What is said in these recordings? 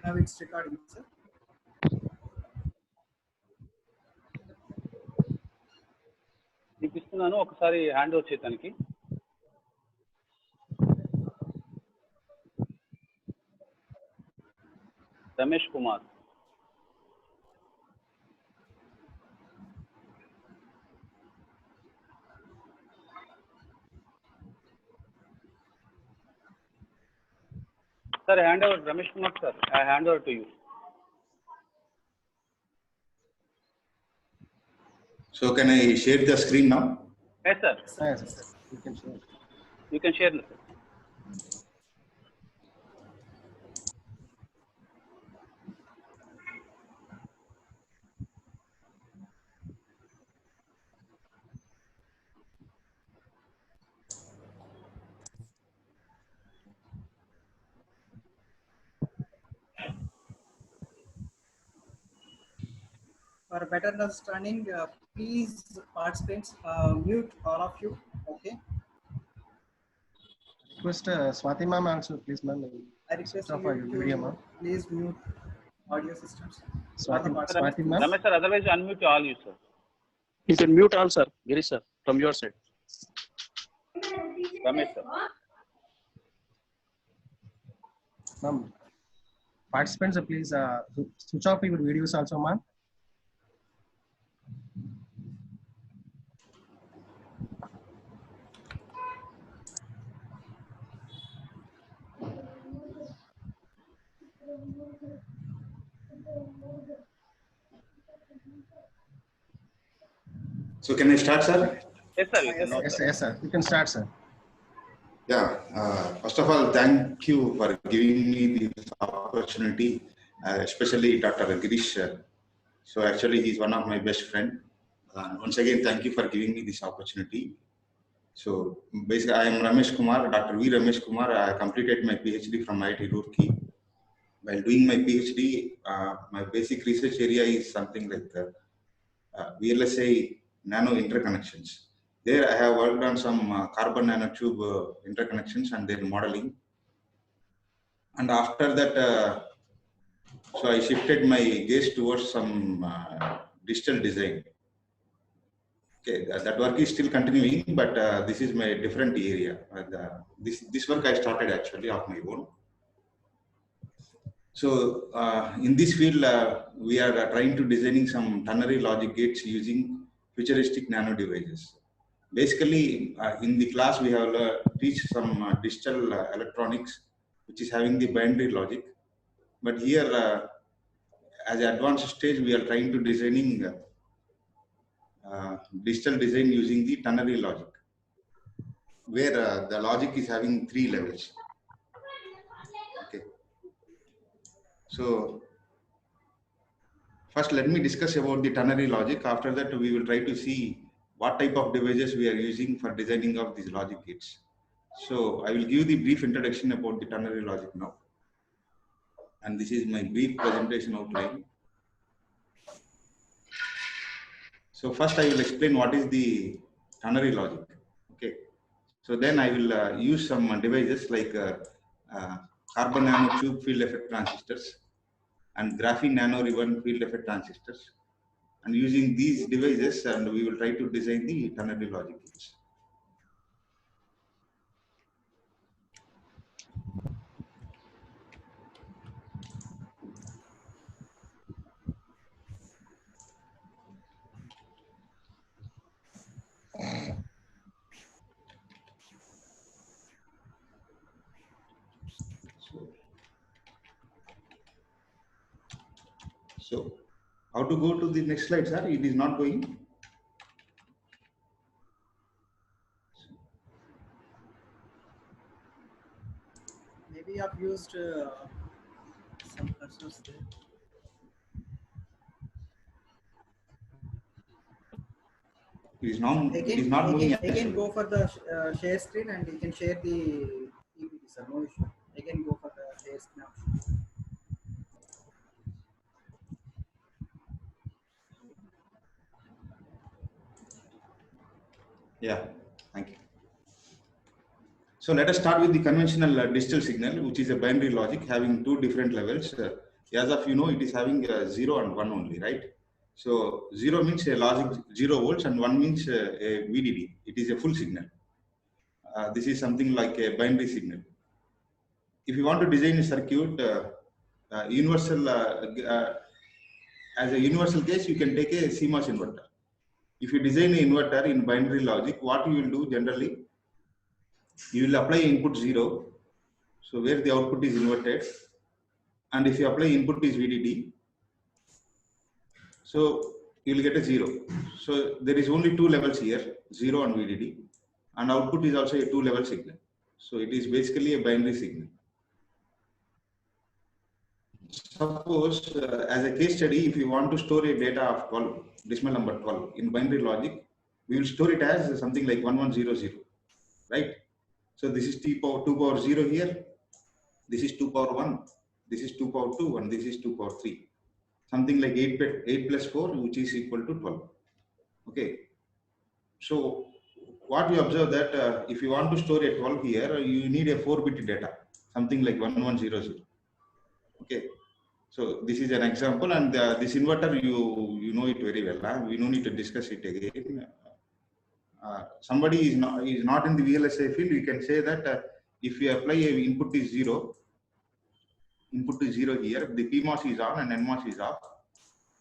Now it's recording, sir. చూపిస్తున్నాను ఒకసారి hand over చేయడానికి. Ramesh Kumar. Sir, hand over, Ramesh Kumar sir. I hand over to you. So can I share the screen now? Yes, sir. Yes, sir. You can share. You can share, sir. For better understanding, please participants mute all of you. Okay. Request Swati ma'am also, please ma'am. I request Stop you your video, to ma'am. please mute audio systems. Swati Swati ma'am. Ramesh sir, otherwise unmute all you, sir. You can mute all, sir. Girish sir, from your side. Ramesh sir. Ma'am, participants, please switch off your videos also, ma'am. So can I start, sir? Yes, sir. You can know, Yes, sir. yes, sir. You can start, sir. Yeah. First of all, thank you for giving me this opportunity, especially Dr. Girish. So actually, he's one of my best friend. Once again, thank you for giving me this opportunity. So basically, I am Ramesh Kumar, Dr. V. Ramesh Kumar. I completed my PhD from IIT Roorkee. While doing my PhD, my basic research area is something like VLSI nano interconnections. There I have worked on some carbon nanotube interconnections and their modeling. And after that, so I shifted my gaze towards some digital design. Okay, that work is still continuing, but this is my different area. And, this work I started actually of my own. So in this field, we are trying to designing some ternary logic gates using futuristic nano devices. Basically, in the class we have teach some digital electronics, which is having the binary logic. But here, as an advanced stage, we are trying to designing digital design using the ternary logic, where the logic is having 3 levels. Okay. So first, let me discuss about the ternary logic. After that, we will try to see what type of devices we are using for designing of these logic gates. So I will give the brief introduction about the ternary logic now. And this is my brief presentation outline. So first I will explain what is the ternary logic. Okay. So then I will use some devices like carbon nanotube field effect transistors and graphene nano ribbon field effect transistors. And using these devices, and we will try to design the ternary logic gates. So how to go to the next slide, sir? It is not going. Maybe I've used some cursors there. It is not. It is not moving. Again, go for the share screen and you can share the PPT, sir. No issue. Again, go for the share screen option. Yeah, thank you. So let us start with the conventional digital signal, which is a binary logic having 2 different levels. As of it is having 0 and 1 only, right? So 0 means a logic 0 volts and 1 means a VDD. It is a full signal. This is something like a binary signal. If you want to design a circuit, universal as a universal case, you can take a CMOS inverter. If you design an inverter in binary logic, what you will do generally, you will apply input 0, so where the output is inverted, and if you apply input is VDD, so you will get a 0. So there is only 2 levels here, 0 and VDD, and output is also a 2-level signal. So it is basically a binary signal. Suppose as a case study, if you want to store a data of 12, decimal number 12 in binary logic, we will store it as something like 1100, right? So this is 2 power 0 here, this is 2 power 1, this is 2 power 2, and this is 2 power 3. Something like 8 plus 4, which is equal to 12. Okay. So what we observe that if you want to store a 12 here, you need a 4-bit data, something like 1100. Okay. So this is an example, and this inverter, you know it very well. Huh? We don't need to discuss it again. Somebody is not in the VLSI field, we can say that if you apply a input is 0 here, the PMOS is on and NMOS is off.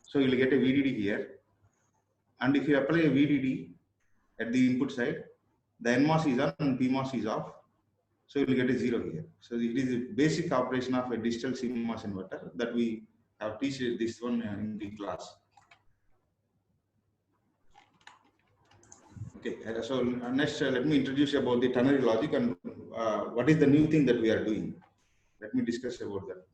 So you will get a VDD here. And if you apply a VDD at the input side, the NMOS is on and PMOS is off. So you will get a 0 here. So it is a basic operation of a digital CMOS inverter that we have teach this one in the class. Okay, so next let me introduce about the ternary logic and what is the new thing that we are doing. Let me discuss about that.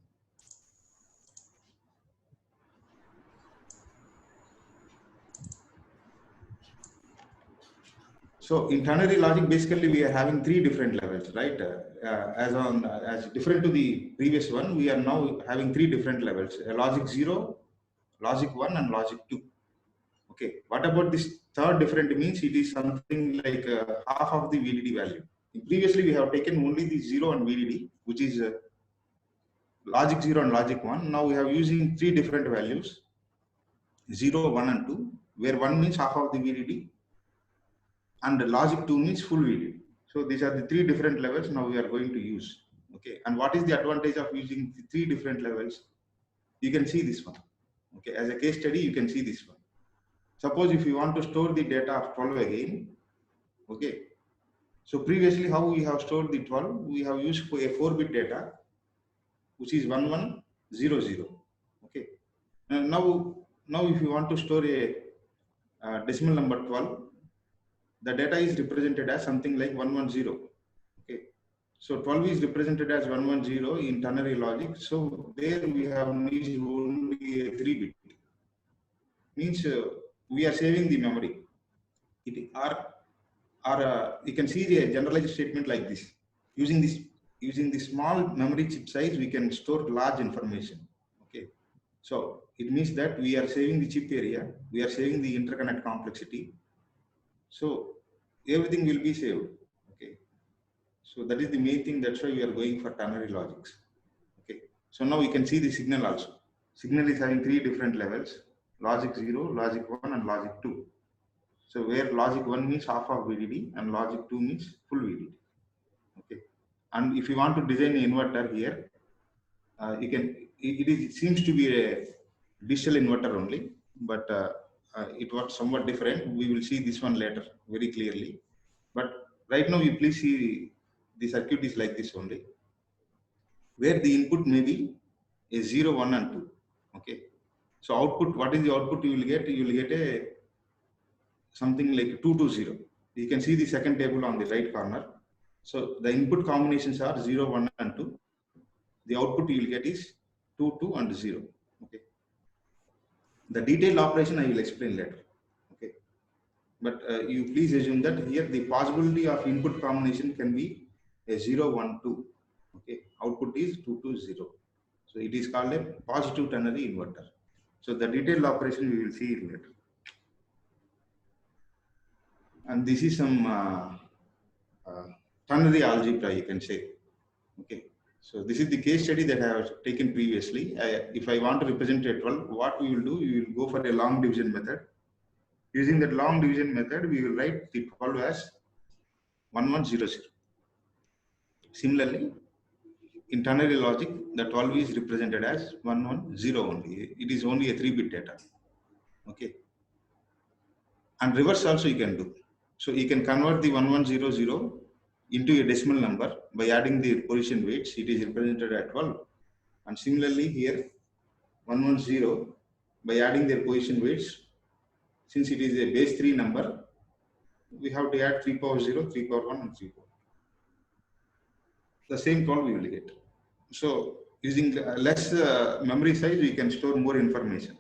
So in ternary logic, basically we are having 3 different levels, right? As different to the previous one, we are now having 3 different levels: logic 0, logic 1, and logic 2. Okay, what about this third different means? It is something like half of the VDD value. Previously, we have taken only the 0 and VDD, which is logic 0 and logic 1. Now we have using 3 different values: 0, 1, and 2, where 1 means half of the VDD, and the logic 2 means full VDD. So these are the 3 different levels now we are going to use. Okay, and what is the advantage of using the 3 different levels? You can see this one. Okay, as a case study, you can see this one. Suppose if you want to store the data of 12 again, okay. So previously, how we have stored the 12? We have used for a 4-bit data, which is 1100. Okay. Now if you want to store a decimal number 12, the data is represented as something like 110. Okay. So 12 is represented as 110 in ternary logic. So there we have only a 3-bit. Means we are saving the memory. You can see the generalized statement like this. Using the small memory chip size, we can store large information. Okay. So it means that we are saving the chip area, we are saving the interconnect complexity. So everything will be saved. Okay. So that is the main thing. That's why we are going for ternary logics. Okay. So now we can see the signal also. Signal is having 3 different levels: logic 0, logic 1, and logic 2. So where logic 1 means half of VDD and logic 2 means full VDD. Okay. And if you want to design an inverter here, you can. It seems to be a digital inverter only, but it was somewhat different. We will see this one later very clearly. But right now, you please see the circuit is like this only, where the input may be a 0, 1, and 2. Okay. So output, what is the output you will get? You will get a something like 220. You can see the second table on the right corner. So the input combinations are 0, 1, and 2. The output you will get is 2, 2, and 0. Okay. The detailed operation I will explain later. Okay. But you please assume that here the possibility of input combination can be a 0, 1, 2. Okay. Output is 2, 2, 0. So it is called a positive ternary inverter. So the detailed operation we will see later. And this is some ternary algebra, you can say. Okay. So this is the case study that I have taken previously. If I want to represent a 12, what we will do, we will go for a long division method. Using that long division method, we will write the 12 as 1100. Similarly, in ternary logic, the 12 is represented as 110 only. It is only a 3-bit data. Okay. And reverse also you can do. So you can convert the 1100 into a decimal number by adding the position weights. It is represented at 12. And similarly here, 110 by adding their position weights, since it is a base 3 number, we have to add 3 power 0, 3 power 1 and 3 power. The same 12 we will get. So using less memory size, we can store more information.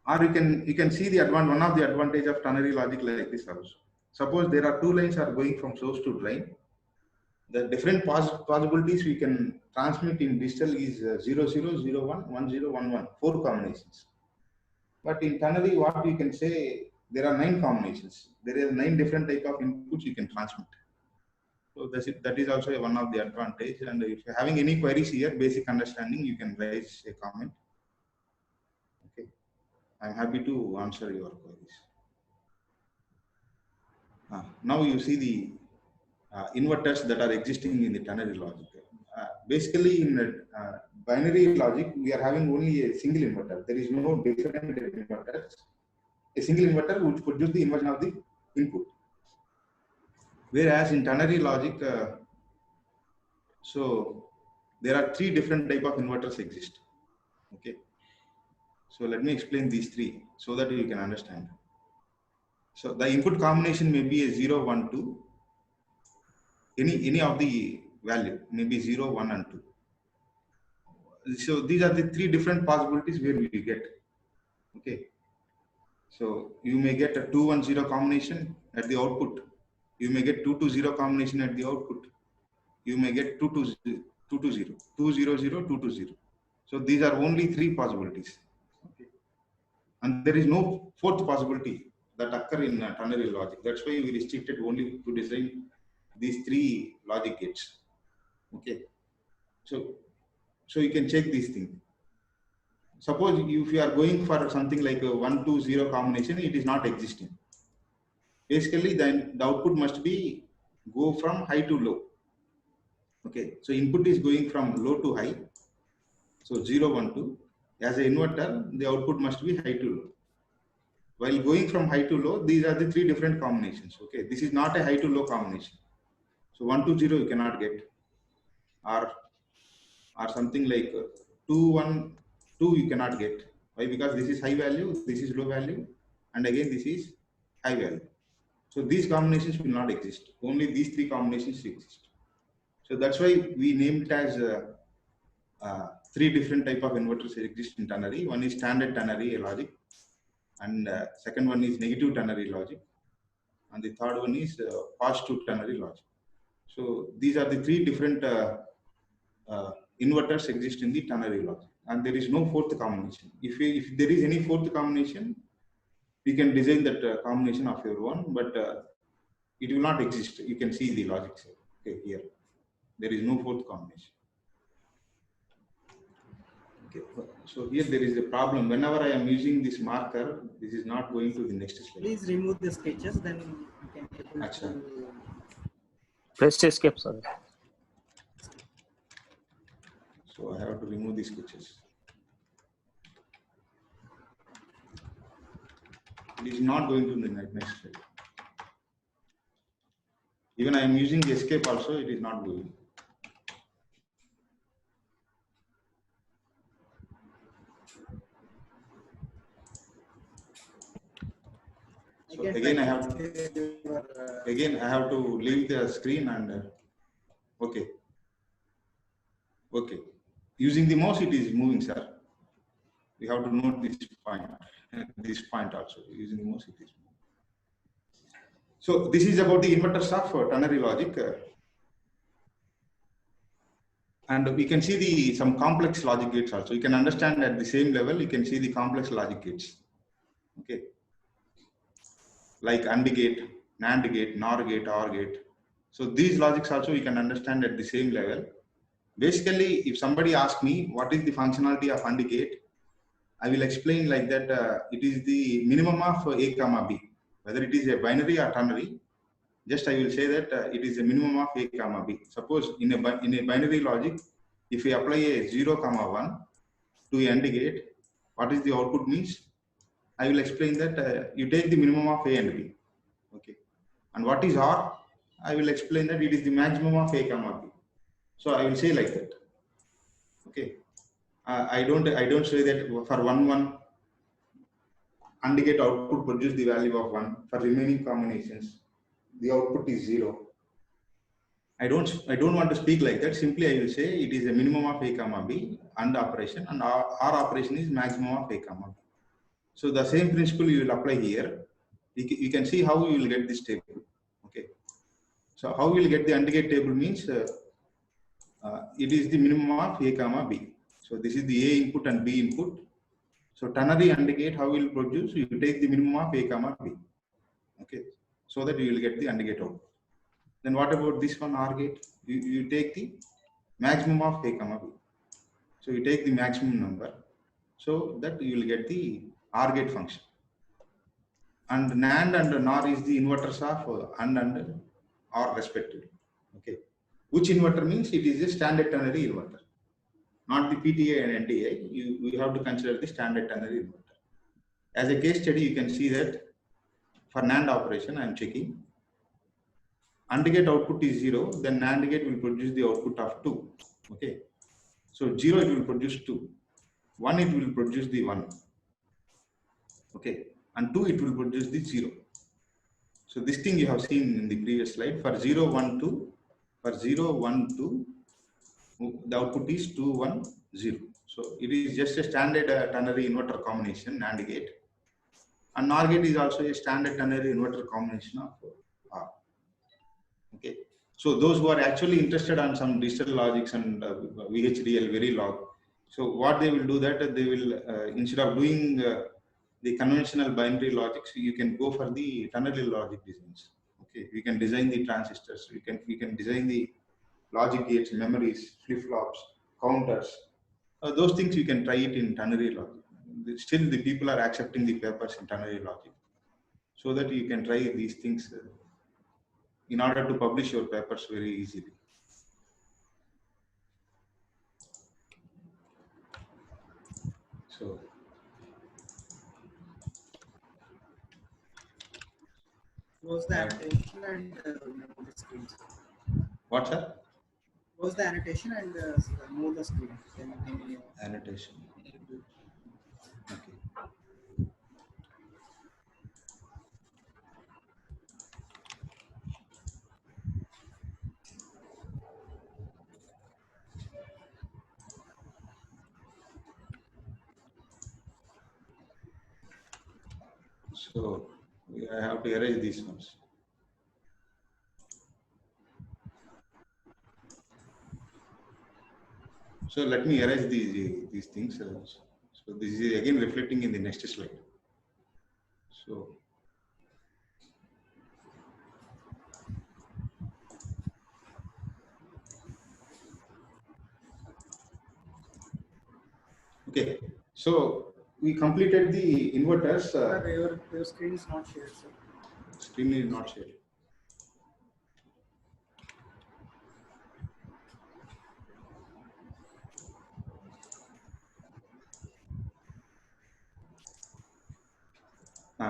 Or you can see the one of the advantage of ternary logic like this also. Suppose there are 2 lines are going from source to drain. The different possibilities we can transmit in digital is 00, 01, 10, 11, 4 combinations. But in ternary, what we can say, there are 9 combinations. There are 9 different type of inputs you can transmit. So that is also one of the advantage. And if you're having any queries here, basic understanding, you can raise a comment. Okay, I'm happy to answer your queries. Now you see the inverters that are existing in the ternary logic. Basically, in binary logic, we are having only a single inverter. There is no different inverters. A single inverter would produce the inversion of the input. Whereas in ternary logic, so there are 3 different type of inverters exist. Okay. So let me explain these 3 so that you can understand. So the input combination may be a 0, 1, 2. Any of the value, maybe 0, 1 and 2. So these are the 3 different possibilities where we get. Okay. So you may get a 2, 1, 0 combination at the output. You may get 2, 2, 0 combination at the output. You may get 2, 2, 0, 2, 2, 0, 2, 0, 0, 2, 2, 0. So these are only 3 possibilities. Okay. And there is no 4th possibility that occur in ternary logic. That's why we restricted only to design these 3 logic gates. Okay. So you can check these things. Suppose if you are going for something like a 1, 2, 0 combination, it is not existing. Basically, then the output must be go from high to low. Okay, so input is going from low to high. So 0, 1, 2. As an inverter, the output must be high to low. While going from high to low, these are the 3 different combinations. Okay, this is not a high to low combination. So 1, 2, 0 you cannot get, or something like 2, 1, 2 you cannot get. Why? Because this is high value, this is low value, and again this is high value. So these combinations will not exist. Only these 3 combinations exist. So that's why we named it as 3 different type of inverters exist in ternary. One is standard ternary logic, and second one is negative ternary logic, and the third one is positive ternary logic. So these are the 3 different inverters exist in the ternary logic, and there is no 4th combination. If there is any 4th combination, we can design that combination of your own, but it will not exist. You can see the logic okay, here. There is no 4th combination. Okay, so here there is a problem. Whenever I am using this marker, this is not going to the next slide. Please remove the sketches, then you can able to... Press escape, sir. So I have to remove these sketches. It is not going to the next slide. Even I am using the escape also, it is not going. So again I have to leave the screen and okay. Okay. Using the mouse it is moving, sir. We have to note this point also. Using the mouse it is moving. So this is about the inverters of ternary logic. And we can see some complex logic gates also. You can understand at the same level, you can see the complex logic gates. Okay. Like AND gate, NAND gate, NOR gate, OR gate. So these logics also we can understand at the same level. Basically, if somebody asks me what is the functionality of AND gate, I will explain like that. It is the minimum of A comma B, whether it is a binary or ternary. Just I will say that it is a minimum of A comma B. Suppose in a binary logic, if we apply a 0 comma 1 to a AND gate, what is the output means? I will explain that you take the minimum of A and B. Okay. And what is OR? I will explain that it is the maximum of A comma B. So I will say like that. Okay. I don't say that for 1 AND gate output produce the value of 1. For remaining combinations, the output is 0. I don't want to speak like that. Simply I will say it is a minimum of A comma B AND operation, and OR operation is maximum of A comma B. So the same principle you will apply here. You can see how you will get this table. Okay. So how you will get the AND gate table means it is the minimum of A comma B. So this is the A input and B input. So ternary AND gate, how will produce? You take the minimum of A comma B. Okay. So that you will get the AND gate output. Then what about this one, OR gate? You take the maximum of A comma B. So you take the maximum number. So that you will get the OR gate function. And NAND and NOR is the inverters of AND and OR respectively. Okay. Which inverter means it is a standard ternary inverter, not the PTA and NTA. You have to consider the standard ternary inverter. As a case study, you can see that for NAND operation, I am checking. AND gate output is 0, then NAND gate will produce the output of 2. Okay. So 0 it will produce 2. 1 it will produce the 1. Okay. And 2 it will produce the 0. So this thing you have seen in the previous slide. For 0, 1, 2, for 0, 1, 2, the output is 2, 1, 0. So it is just a standard ternary inverter combination, NAND gate. And NOR gate is also a standard ternary inverter combination of OR. Okay. So those who are actually interested on some digital logics and VHDL, Verilog, so what they will do that they will instead of doing the conventional binary logics, you can go for the ternary logic designs. Okay, we can design the transistors, we can design the logic gates, memories, flip-flops, counters. Those things you can try it in ternary logic. Still the people are accepting the papers in ternary logic, so that you can try these things in order to publish your papers very easily. So Close the annotation and move the screen. what, sir? Close the annotation and move the screen. Annotation. Okay. So I have to erase these ones. So let me erase these things. So this is again reflecting in the next slide. So okay. So we completed the inverters. Sir, your screen is not shared, sir. Screen is not shared.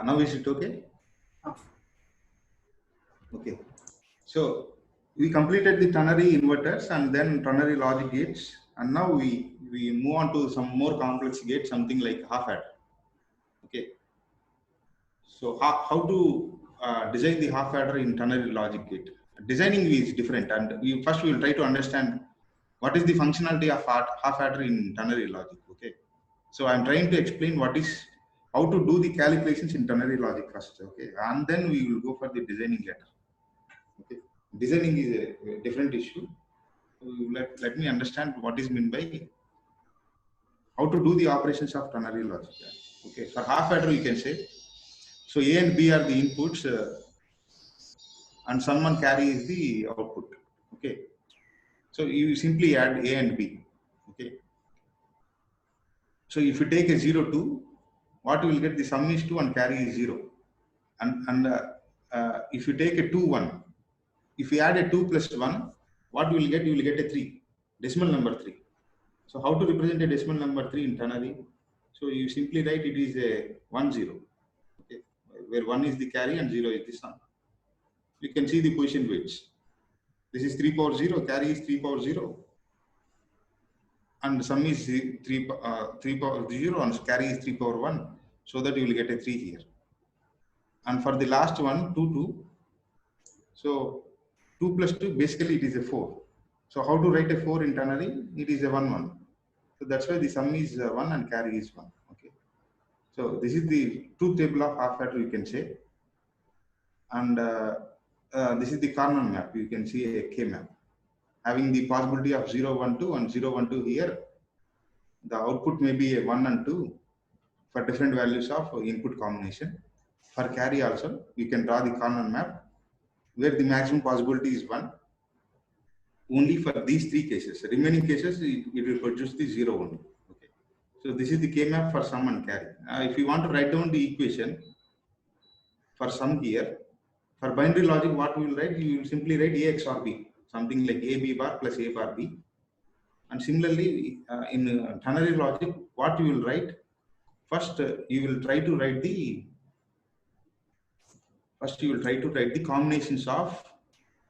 Now is it okay? Okay. So we completed the ternary inverters and then ternary logic gates, and now we move on to some more complex gates, something like half adder. Okay. So how to design the half adder in ternary logic gate? Designing is different, and first we will try to understand what is the functionality of half adder in ternary logic. Okay. So I am trying to explain how to do the calculations in ternary logic first. Okay, and then we will go for the designing later. Okay, designing is a different issue. Let me understand what is meant by how to do the operations of ternary logic. Okay, for half adder you can say, so A and B are the inputs. and sum and carry is the output. Okay. So you simply add A and B. Okay. So if you take a 0, 2, what you will get, the sum is 2 and carry is 0. And if you take a 2, 1, if you add a 2 plus 1, what you will get? You will get a 3, decimal number 3. So how to represent a decimal number 3 in ternary? So you simply write it is a 1, 0. Okay. Where 1 is the carry and 0 is the sum. You can see the position weights. This is 3 power 0, carry is 3 power 0. And sum is 3 power 0 and carry is 3 power 1. So that you will get a 3 here. And for the last one, 2, 2. So 2 plus 2, basically it is a 4. So how to write a 4 in ternary? It is a 1, 1. So that's why the sum is 1 and carry is 1. Okay. So this is the truth table of half adder, you can say. And this is the Karman map. You can see a K map. Having the possibility of 0, 1, 2 and 0, 1, 2 here. The output may be a 1 and 2 for different values of input combination. For carry also, you can draw the Karman map where the maximum possibility is 1. Only for these 3 cases. The remaining cases, it will produce the 0 only. Okay. So this is the K map for sum and carry. If you want to write down the equation for sum here, for binary logic, what we will write? You will simply write A XOR B, something like A B bar plus A bar B. And similarly, in ternary logic, what you will write? First, you will try to write the combinations of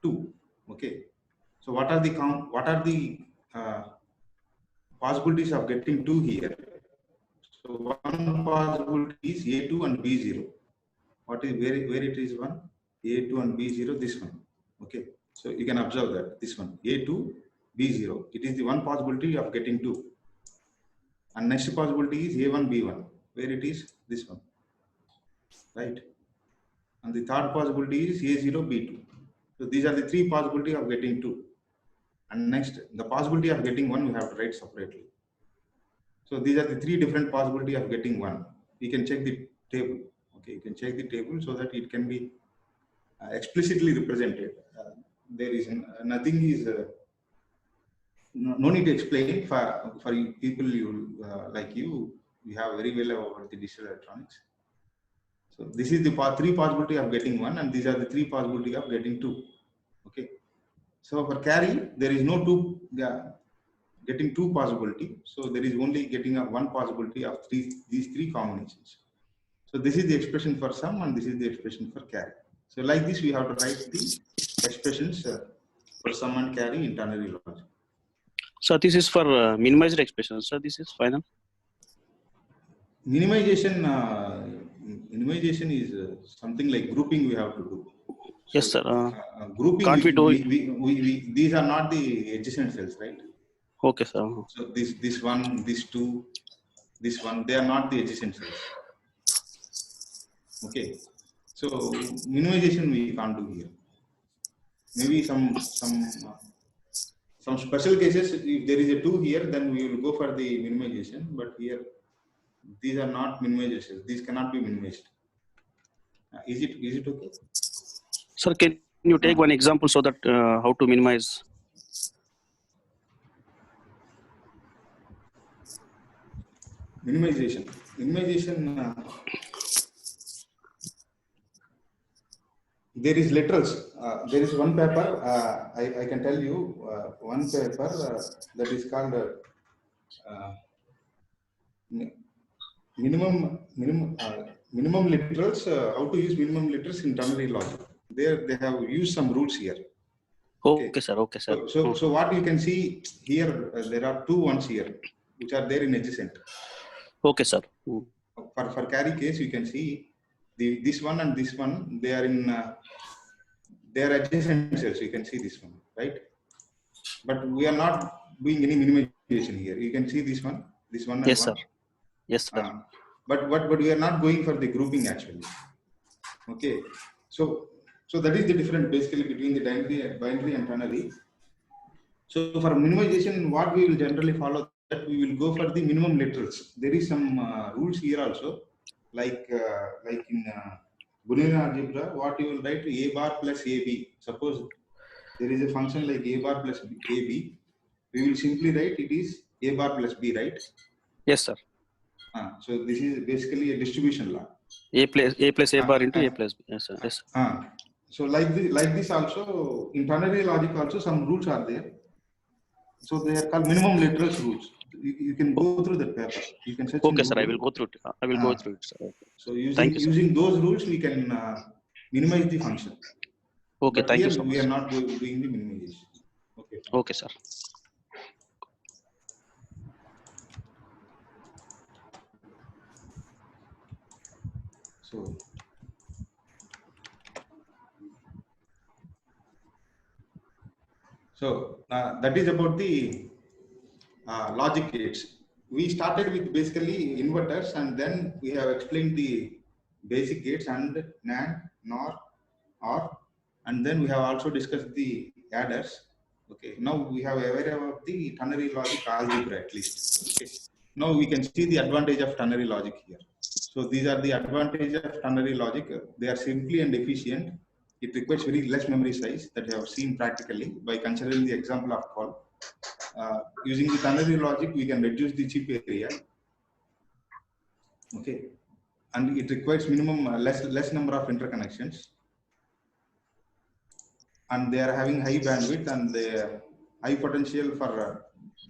2. Okay. So what are the possibilities of getting 2 here? So one possibility is A2 and B0. What is where it is 1? A2 and B0, this one. Okay. So you can observe that this one, A2, B0. It is the one possibility of getting 2. And next possibility is A1, B1. Where it is? This one. Right. And the third possibility is A0, B2. So these are the 3 possibilities of getting 2. And next, the possibility of getting 1 we have to write separately. So these are the 3 different possibilities of getting 1. You can check the table. Okay, you can check the table so that it can be explicitly represented. There is nothing is no need to explain for you people like you. You have very well over the digital electronics. So this is the 3 possibility of getting 1, and these are the 3 possibility of getting 2. Okay. So for carry, there is no getting 2 possibility. So there is only getting 1 possibility of these 3 combinations. So this is the expression for sum, and this is the expression for carry. So like this, we have to write the expressions for sum and carry in ternary logic. So this is for minimized expressions. So this is final. Minimization is something like grouping we have to do. So, Yes, sir. Grouping. Can't we do it? These are not the adjacent cells, right? Okay, sir. So this one, this 2, this one, they are not the adjacent cells. Okay. So minimization we can't do here. Maybe some special cases, if there is a 2 here, then we will go for the minimization. But here, these are not minimizations. These cannot be minimized. Is it okay? Sir, can you take one example so that how to minimize? Minimization. There is literals. There is one paper. I can tell you one paper that is called minimum literals. How to use minimum literals in ternary logic. There they have used some rules here. Okay, sir. Okay, sir. So what you can see here, there are 2 ones here which are there in adjacent. Okay, sir. For carry case, you can see this one and this one, they are in they are adjacent cells. You can see this one, right? But we are not doing any minimization here. You can see this one. And yes, one. Sir. Yes, sir. But we are not going for the grouping actually. Okay. So that is the difference basically between the binary and ternary. So for minimization, what we will generally follow, that we will go for the minimum literals. There is some rules here also, like in Boolean algebra, what you will write a bar plus ab. Suppose there is a function like a bar plus ab, we will simply write it is a bar plus b, right? Yes, sir. So this is basically a distribution law. A plus a bar into a plus b. Yes, sir. Yes, sir. So like this also, in ternary logic also some rules are there. So they are called minimum literals rules. You can go through that paper. You can search. Okay, sir. I will go through it. I will go through it, sir. Okay. So Thank you, sir. using those rules, we can minimize the function. Okay, But thank here you so much. we are not doing the minimization. Okay. Okay, sir. So that is about the logic gates. We started with basically inverters, and then we have explained the basic gates and NAND, NOR, OR, and then we have also discussed the adders. Okay, now we have aware of the ternary logic algebra at least. Okay, now we can see the advantage of ternary logic here. So these are the advantages of ternary logic. They are simply and efficient. It requires very less memory size that I have seen practically by considering the example of call. Using the ternary logic, we can reduce the chip area. Okay, and it requires minimum less number of interconnections, and they are having high bandwidth and they high potential for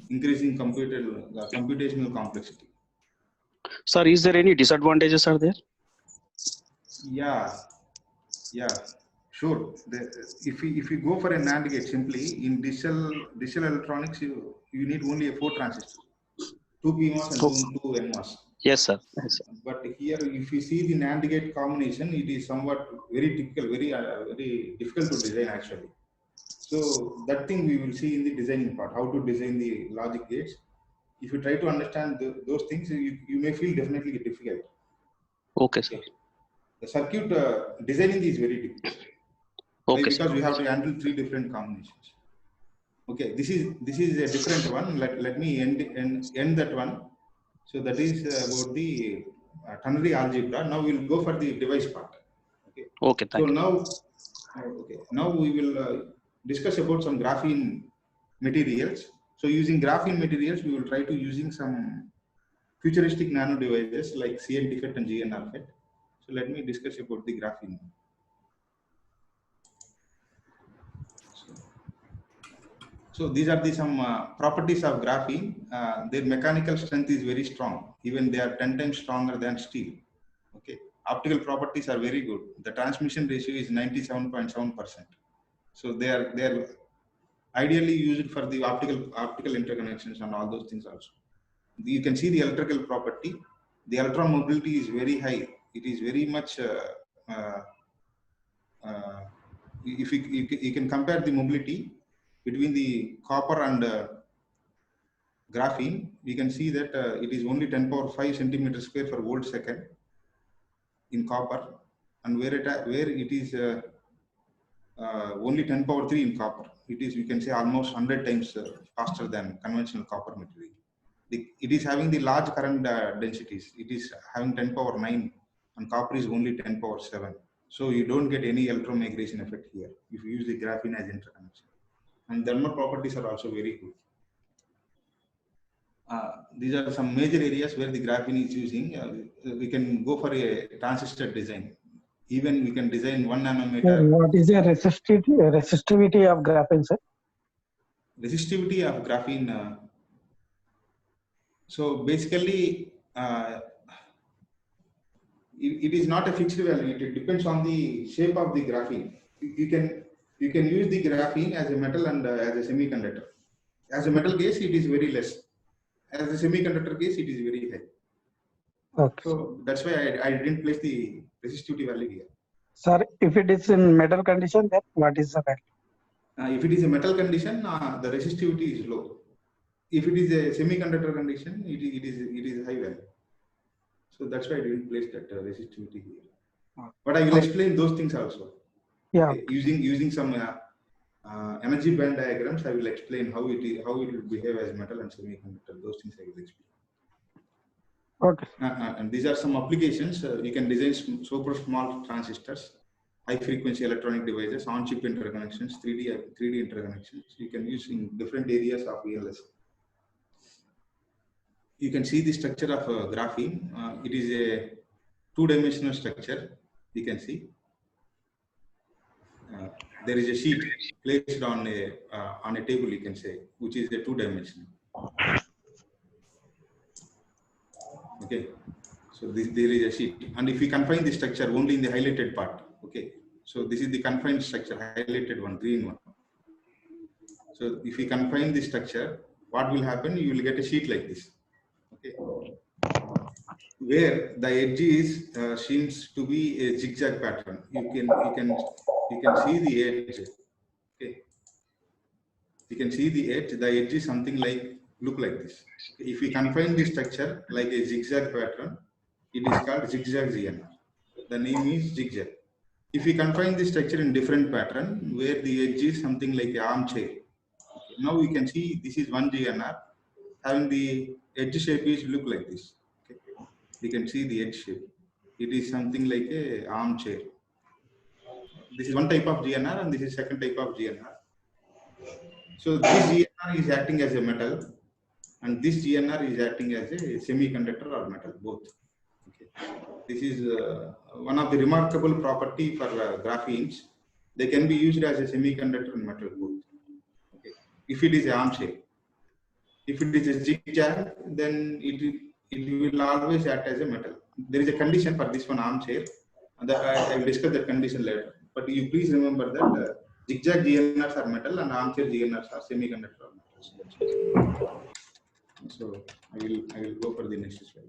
increasing computational complexity. Sir, is there any disadvantages are there? Yeah, sure. If we go for a NAND gate, simply in digital electronics, you need only a 4 transistor, 2 PMOS and 2 NMOS. Yes, sir. Yes, sir. But here, if you see the NAND gate combination, it is somewhat very typical, very difficult to design actually. So that thing we will see in the designing part, how to design the logic gates. If you try to understand those things, you may feel definitely difficult. Okay, sir. The circuit designing is very difficult. Okay, because sir. we have to handle 3 different combinations. Okay, this is a different one. Let me end that one. So that is about the ternary algebra. Now we will go for the device part. Okay. Okay, thank you. Now we will discuss about some graphene materials. So using graphene materials, we will try to using some futuristic nano devices like CNT-FET and GNR-FET. So let me discuss about the graphene. So these are some properties of graphene. Their mechanical strength is very strong. Even they are 10 times stronger than steel. Okay. Optical properties are very good. The transmission ratio is 97.7%. So they are ideally used for the optical interconnections and all those things also. You can see the electrical property. The electron mobility is very high. It is very much. If you can compare the mobility between the copper and graphene, we can see that it is only 10 power 5 centimeters square per volt second in copper, and where it is only 10 power 3 in copper. It is, you can say, almost 100 times faster than conventional copper material. It is having the large current densities. It is having 10 power 9, and copper is only 10 power 7. So you don't get any electromigration effect here if you use the graphene as interconnection. And thermal properties are also very good. These are some major areas where the graphene is using. We can go for a transistor design. Even we can design 1 nanometer. What is the resistivity of graphene, sir? Resistivity of graphene. So basically, it is not a fixed value. It depends on the shape of the graphene. You can use the graphene as a metal and as a semiconductor. As a metal case, it is very less. As a semiconductor case, it is very high. Okay. So that's why I didn't place the resistivity value here. Sir, if it is in metal condition, then what is the value? If it is a metal condition, the resistivity is low. If it is a semiconductor condition, it is high value. So that's why I didn't place that resistivity here. But I will explain those things also. Yeah. Okay. Using some energy band diagrams, I will explain how it will behave as metal and semiconductor. Those things I will explain. Okay. And these are some applications. You can design super small transistors, high frequency electronic devices, on-chip interconnections, 3D interconnections. You can use in different areas of VLSI. You can see the structure of graphene. It is a two-dimensional structure. You can see there is a sheet placed on a table. You can say, which is a two-dimensional. Okay, so there is a sheet, and if we confine the structure only in the highlighted part, okay, so this is the confined structure, highlighted one, green one. So if we confine the structure, what will happen? You will get a sheet like this, okay, where the edge is seems to be a zigzag pattern. You can see the edge, okay. You can see the edge. The edge is something like look like this. If we confine the structure like a zigzag pattern, it is called zigzag GNR. The name is zigzag. If we confine the structure in different pattern where the edge is something like an armchair, now we can see this is one GNR having the edge shape is look like this. Okay. You can see the edge shape. It is something like a armchair. This is one type of GNR and this is second type of GNR. So this GNR is acting as a metal and this GNR is acting as a semiconductor or metal, both. Okay. This is one of the remarkable property for graphenes. They can be used as a semiconductor and metal both. Okay. If it is an armchair, if it is a zigzag, then it will always act as a metal. There is a condition for this one armchair, and that I will discuss that condition later. But you please remember that zigzag GNRs are metal and armchair GNRs are semiconductor metals. So I will go for the next slide.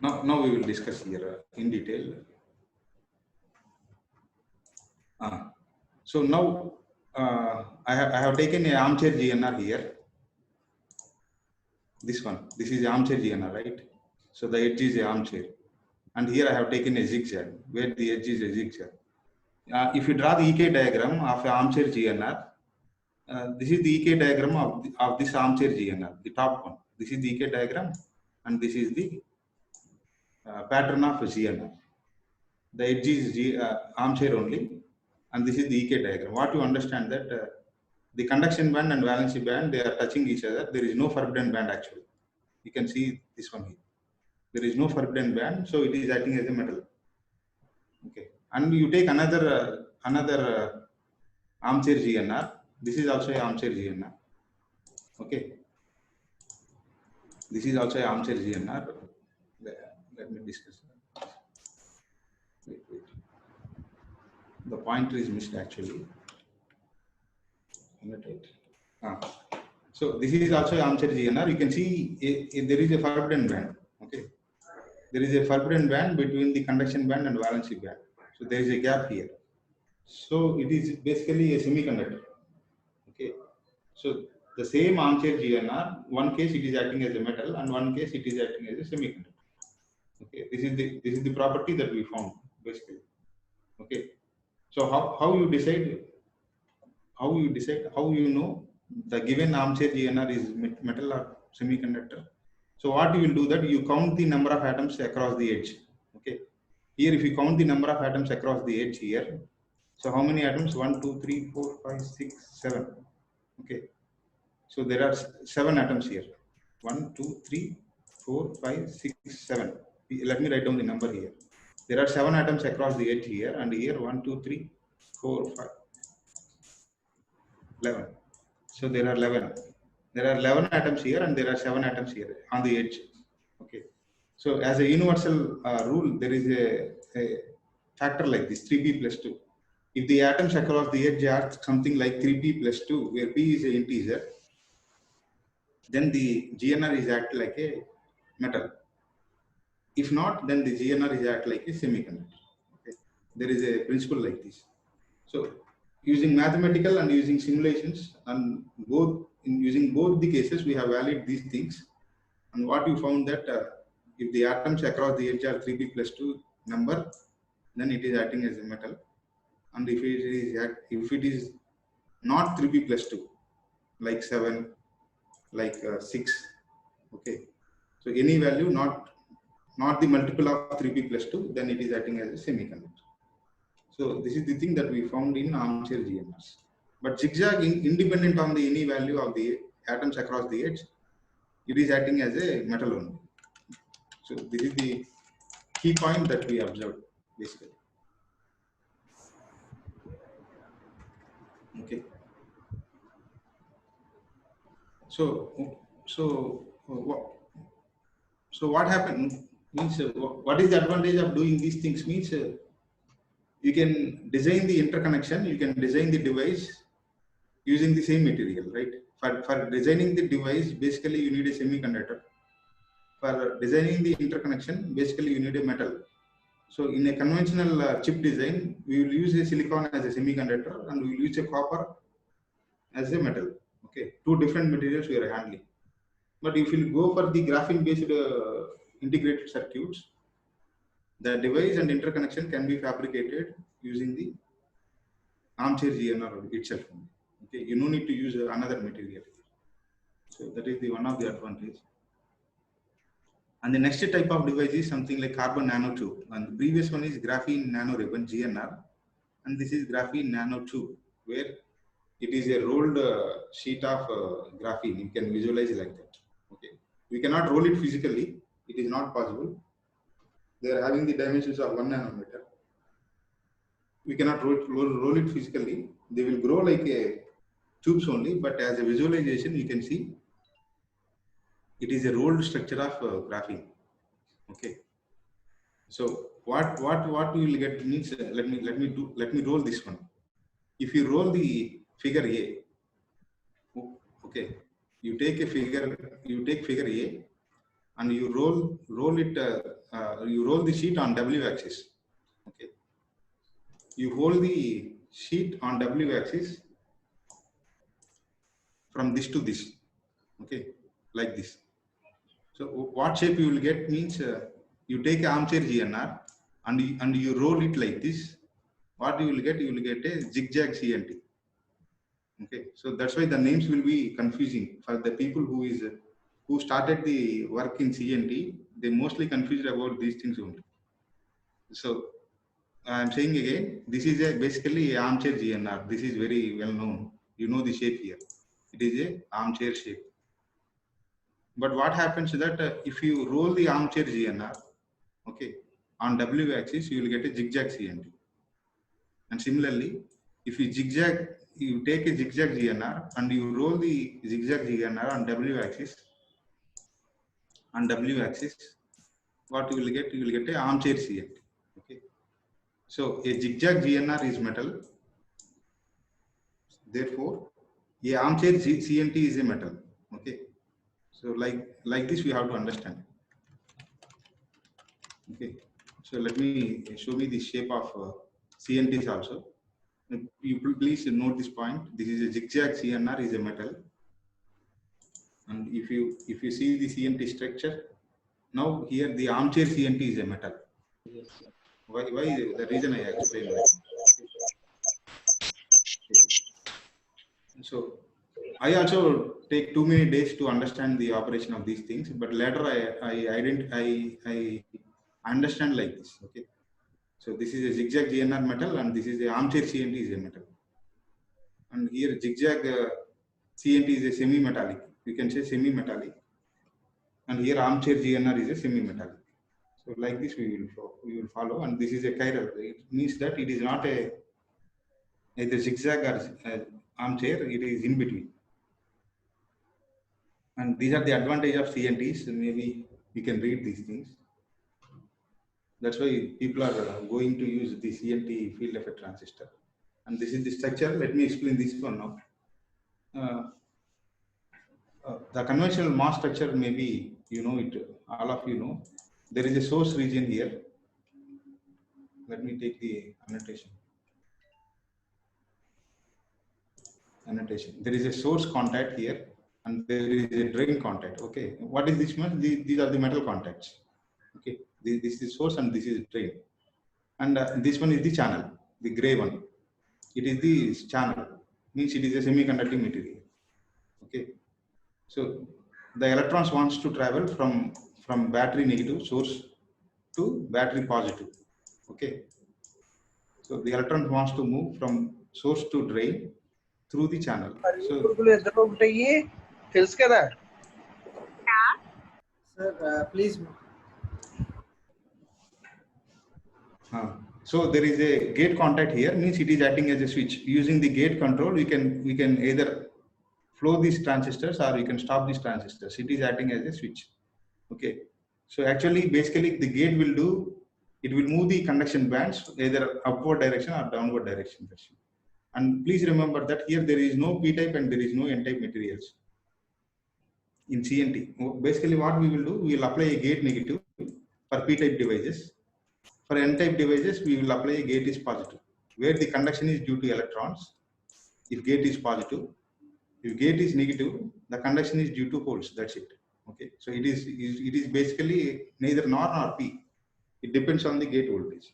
Now we will discuss here in detail. So now I have taken a armchair GNR here. This one, this is armchair GNR, right? So the edge is a armchair, and here I have taken a zigzag where the edge is a zigzag. If you draw the EK diagram of an armchair GNR, this is the EK diagram of this armchair GNR, the top one. This is the EK diagram, and this is the pattern of GNR. The edge is armchair only, and this is the EK diagram. What you understand that the conduction band and valency band, they are touching each other. There is no forbidden band actually. You can see this one here. There is no forbidden band, so it is acting as a metal. Okay, and you take another armchair GNR. This is also a armchair GNR. Okay, this is also a armchair GNR. Let me discuss. Wait. The pointer is missed actually. So this is also armchair GNR. You can see there is a forbidden band. Okay, there is a forbidden band between the conduction band and valency band. So there is a gap here. So it is basically a semiconductor. Okay, so the same armchair GNR, one case it is acting as a metal, and one case it is acting as a semiconductor. Okay, this is the property that we found basically. Okay, so how you decide? How you know the given armchair GNR is metal or semiconductor? So what you will do that you count the number of atoms across the edge. Okay, here if you count the number of atoms across the edge here, so how many atoms? 1, 2, 3, 4, 5, 6, 7. Okay, so there are 7 atoms here. 1, 2, 3, 4, 5, 6, 7. Let me write down the number here. There are 7 atoms across the edge here, and here 1, 2, 3, 4, 5. 11. So there are 11. There are 11 atoms here and there are 7 atoms here on the edge. Okay. So as a universal rule, there is a factor like this, 3p plus 2. If the atoms across the edge are something like 3p plus 2, where p is an integer, then the GNR is act like a metal. If not, then the GNR is act like a semiconductor. Okay. There is a principle like this. So using mathematical and using simulations, and using both the cases, we have validated these things. And what you found that if the atoms across the edge are 3p plus 2 number, then it is acting as a metal. And if it is not 3p plus 2, like 7, like 6. Okay, so any value not the multiple of 3p plus 2, then it is acting as a semiconductor. So this is the thing that we found in armchair GNRs. But zigzag, independent on the any value of the atoms across the edge, it is acting as a metal only. So this is the key point that we observed basically. Okay. So what happened means what is the advantage of doing these things means you can design the interconnection, you can design the device using the same material, right? For designing the device, basically you need a semiconductor. For designing the interconnection, basically you need a metal. So in a conventional chip design, we will use a silicon as a semiconductor and we will use a copper as a metal. Okay, two different materials we are handling. But if you go for the graphene-based integrated circuits, the device and interconnection can be fabricated using the armchair GNR itself. Okay, you no need to use another material. So that is the one of the advantage. And the next type of device is something like carbon nanotube. And the previous one is graphene nanoribbon GNR, and this is graphene nanotube, where it is a rolled sheet of graphene. You can visualize like that. Okay, we cannot roll it physically; it is not possible. They are having the dimensions of 1 nanometer. We cannot roll it physically. They will grow like a tubes only, but as a visualization, you can see it is a rolled structure of graphene. Okay. So what we will get means let me roll this one. If you roll the figure A, okay, you take figure A, and you roll it. You roll the sheet on W axis. Okay. You hold the sheet on W axis from this to this. Okay, like this. So what shape you will get means you take armchair GNR and you roll it like this. What you will get a zigzag CNT. Okay, so that's why the names will be confusing for the people who started the work in CNT. They mostly confused about these things only. So I'm saying again, this is basically a armchair GNR. This is very well known. You know the shape here. It is a armchair shape. But what happens is that if you roll the armchair GNR, okay, on W axis, you will get a zigzag CNT. And similarly, if you take a zigzag GNR and you roll the zigzag GNR on W axis, what you will get? You will get a armchair CNT. Okay. So a zigzag GNR is metal. Therefore, a armchair CNT is a metal. Okay. So like this we have to understand. Okay. So let me show me the shape of CNTs also. You please note this point. This is a zigzag CNR is a metal. And if you see the CNT structure, now here the armchair CNT is a metal. Why the reason I explained that. So I also take too many days to understand the operation of these things, but later I understand like this. Okay, so this is a zigzag GNR metal, and this is the armchair CNT is a metal, and here zigzag CNT is a semi-metallic. You can say semi-metallic, and here armchair GNR is a semi-metallic. So like this we will follow, and this is a chiral. It means that it is not either zigzag or armchair. It is in between. And these are the advantage of CNTs. Maybe you can read these things. That's why people are going to use the CNT field effect transistor. And this is the structure. Let me explain this one now. The conventional MOS structure, maybe you know it, all of you know. There is a source region here. Let me take the annotation. There is a source contact here, and there is a drain contact. Okay, what is this one? These are the metal contacts. Okay, this is source and this is drain, and this one is the channel, the gray one. It is the channel. means it is a semiconducting material. Okay, so the electrons wants to travel from battery negative source to battery positive. Okay, so the electron wants to move from source to drain through the channel. So Sir, please. So there is a gate contact here, means it is acting as a switch. Using the gate control, we can either flow these transistors or you can stop these transistors. It is acting as a switch. Okay, so actually basically the gate will do, it will move the conduction bands either upward direction or downward direction. And please remember that here there is no p-type and there is no n-type materials in CNT. Basically what we will do, we will apply a gate negative for p-type devices. For n-type devices, we will apply a gate is positive, where the conduction is due to electrons. If gate is positive, if gate is negative, the conduction is due to holes. That's it. Okay, so it is basically neither nor p. It depends on the gate voltage.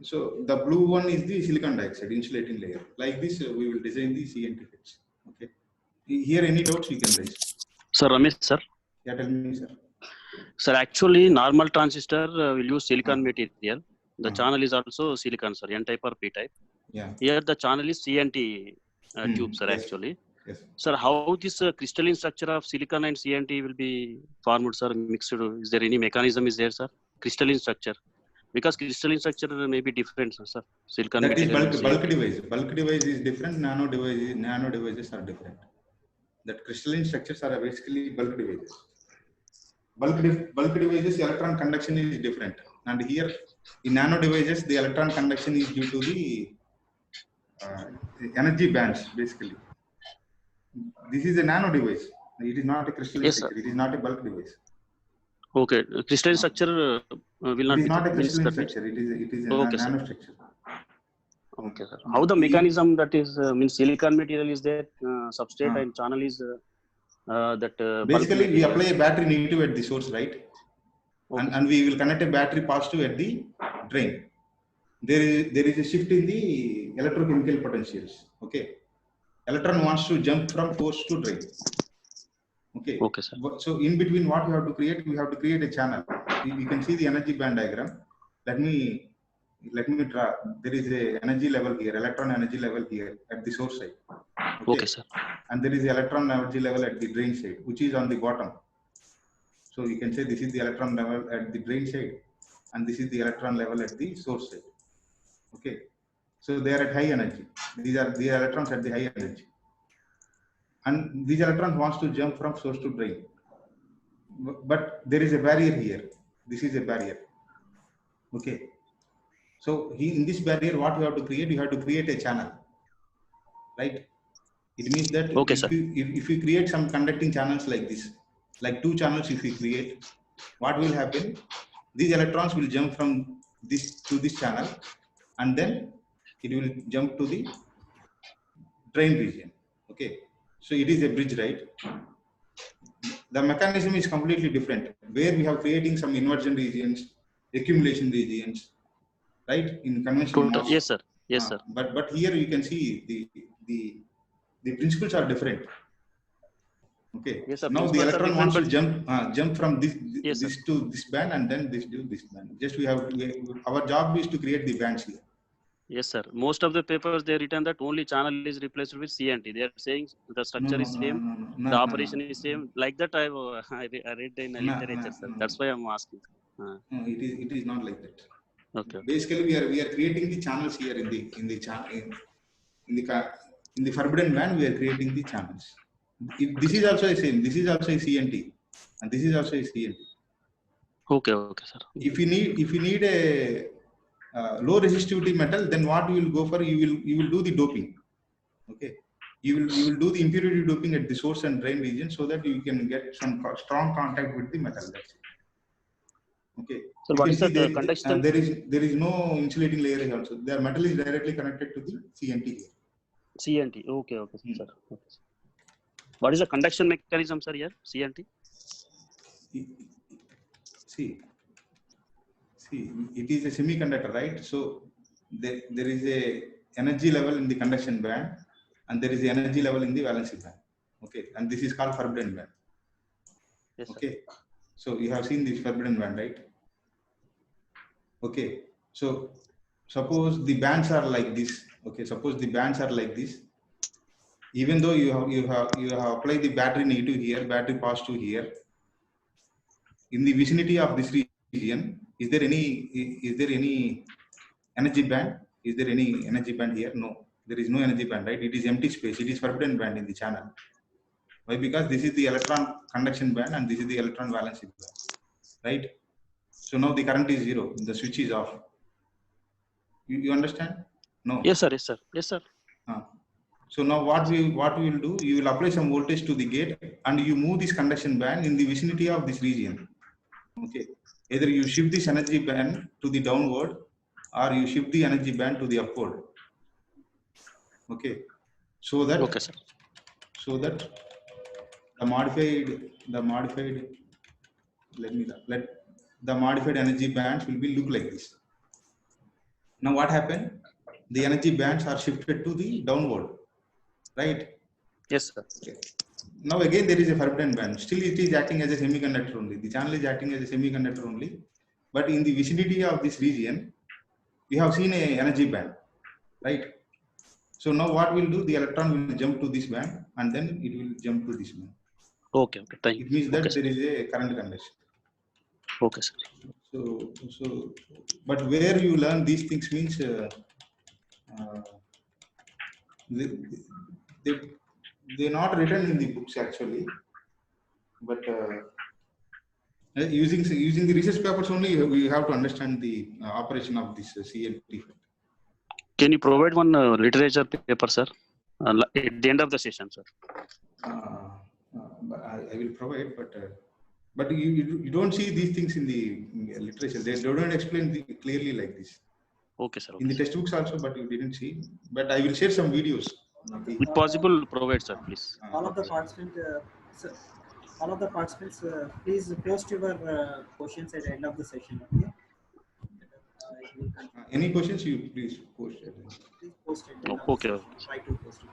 So the blue one is the silicon dioxide insulating layer. Like this, we will design the CNT FETs. Okay. Here, any doubts you can raise. Sir, Ramesh, sir. Yeah, tell me, sir. Sir, actually, normal transistor will use silicon material. The channel is also silicon, sir, N-type or P-type. Yeah. Here, the channel is CNT tube, sir, yes. actually. Yes. Sir, how this crystalline structure of silicon and CNT will be formed, sir, mixed? Is there any mechanism is there, sir? Crystalline structure. Because crystalline structure may be different, sir. Silicon that is bulk CNT. device. Bulk device is different. Nano devices are different. That crystalline structures are basically bulk devices. Bulk devices, electron conduction is different. And here, in nano devices, the electron conduction is due to the energy bands, basically. This is a nano device. It is not a crystalline structure. It is not a bulk device. Okay, crystalline structure will not be. It is be not a crystalline structure. It is a nano structure. Okay, sir. How the mechanism that is means silicon material is there, substrate and channel is that. Basically, we apply a battery negative at the source, right? Okay. And we will connect a battery positive at the drain. There is a shift in the electrochemical potentials. Okay, electron wants to jump from source to drain. Okay. Okay, sir. So in between, what we have to create? We have to create a channel. You can see the energy band diagram. Let me draw. There is a energy level here, electron energy level here at the source side. Okay, sir. And there is the electron energy level at the drain side, which is on the bottom. So you can say this is the electron level at the drain side, and this is the electron level at the source side. Okay. So they are at high energy. These are the electrons at the high energy. And these electrons wants to jump from source to drain. But there is a barrier here. This is a barrier. Okay. So in this barrier, what you have to create? You have to create a channel. Right? It means that okay, if you create some conducting channels like this, like two channels if you create, what will happen? These electrons will jump from this to this channel, and then it will jump to the drain region. Okay. So it is a bridge, right? The mechanism is completely different. Where we have creating some inversion regions, accumulation regions, right? In conventional. Yes, sir. Yes, sir. But here you can see the principles are different. Okay. Yes, sir. Now the electron wants to jump from this to this band and then this to this band. Just our job is to create the bands here. Yes, sir. Most of the papers they written that only channel is replaced with CNT. They are saying the structure is same, the operation is same. Like that, I read in the literature, sir. That's why I'm asking. No, it is not like that. Okay. Basically, we are creating the channels here in the forbidden band. We are creating the channels. This is also the same. This is also a CNT, and this is also a CNT. Okay, sir. If you need a low resistivity metal, then what you will go for? You will do the doping. Okay, you will do the impurity doping at the source and drain region so that you can get some strong contact with the metal. That's it. Okay. So what is the conduction? There is no insulating layer here also. The metal is directly connected to the CNT here. CNT. Okay, sir. Okay. What is the conduction mechanism, sir? Here, CNT. See, it is a semiconductor, right? So there is a energy level in the conduction band, and there is the energy level in the valency band. Okay, and this is called forbidden band. Yes, sir. Okay, so you have seen this forbidden band, right? Okay, so suppose the bands are like this. Okay, suppose the bands are like this. Even though you have applied the battery negative here, battery positive here, in the vicinity of this region, is there any energy band? Is there any energy band here? No, there is no energy band, right? It is empty space. It is forbidden band in the channel. Why? Because this is the electron conduction band and this is the electron valency band, right? So now the current is zero. The switch is off. You understand? No. Yes, sir. Yes, sir. Yes, sir. So now what we will do? You will apply some voltage to the gate and you move this conduction band in the vicinity of this region. Okay. Either you shift this energy band to the downward or you shift the energy band to the upward. Okay. So that Okay, sir. the modified energy bands will be look like this. Now what happened? The energy bands are shifted to the downward, right? Yes, sir. Okay. Now again there is a forbidden band. Still it is acting as a semiconductor only. The channel is acting as a semiconductor only. But in the vicinity of this region, we have seen a energy band, right? So now what we'll do? The electron will jump to this band and then it will jump to this band. Okay. Okay. Thank you. It means that Okay, there is a current conduction. Okay, sir. So, but where you learn these things means they're not written in the books actually, but using the research papers only, we have to understand the operation of this CNT. Can you provide one literature paper, sir, at the end of the session, sir? I will provide, but you don't see these things in the literature. They don't explain clearly like this. Okay, sir. Okay, In the sir. textbooks also, but you didn't see. But I will share some videos. If possible, provide, sir, please. All of the participants, please post your questions at the end of the session. Okay. Any questions, you please post it. Please post it. Okay. Try to post it.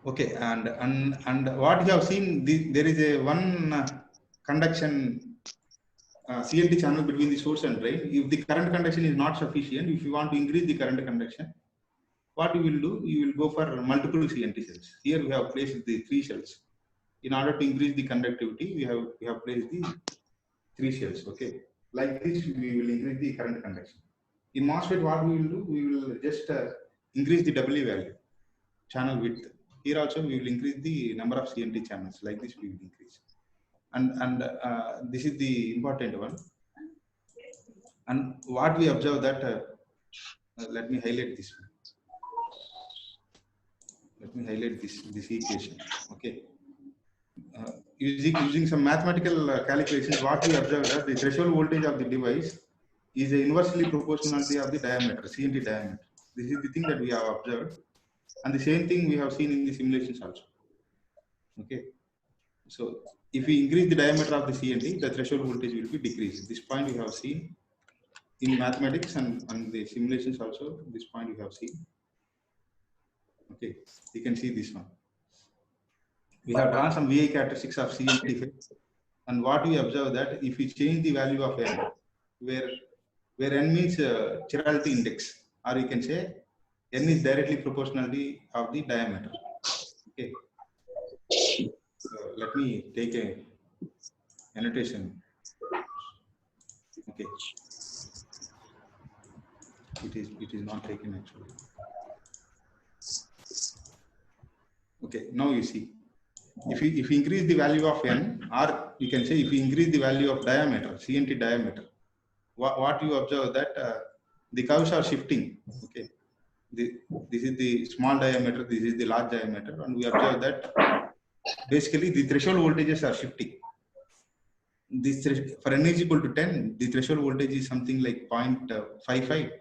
Okay, and what you have seen, there is a one conduction CNT channel between the source and drain. If the current conduction is not sufficient, if you want to increase the current conduction, what you will do? You will go for multiple CNT cells. Here we have placed the 3 cells. In order to increase the conductivity, we have placed the 3 cells. Okay, like this we will increase the current conduction. In MOSFET, what we will do? We will just increase the W value, channel width. Here also we will increase the number of CNT channels. Like this we will increase. And this is the important one. And what we observe that, let me highlight this one. Let me highlight this equation. Okay. Using some mathematical calculations, what we observe that the threshold voltage of the device is inversely proportionality of the diameter, CNT diameter. This is the thing that we have observed. And the same thing we have seen in the simulations also. Okay. So if we increase the diameter of the CNT, the threshold voltage will be decreased. This point we have seen in mathematics and the simulations also. This point we have seen. Okay, you can see this one. We have drawn some VI characteristics of CNT, and what we observe that if we change the value of n, where n means chirality index, or you can say n is directly proportionality of the diameter. Okay. So let me take a annotation. Okay. It is not taken actually. Okay. Now you see, if you increase the value of n, or you can say if you increase the value of diameter, CNT diameter, what you observe that the curves are shifting. Okay. This is the small diameter, this is the large diameter, and we observe that basically the threshold voltages are shifting. This for n is equal to 10, the threshold voltage is something like 0.55.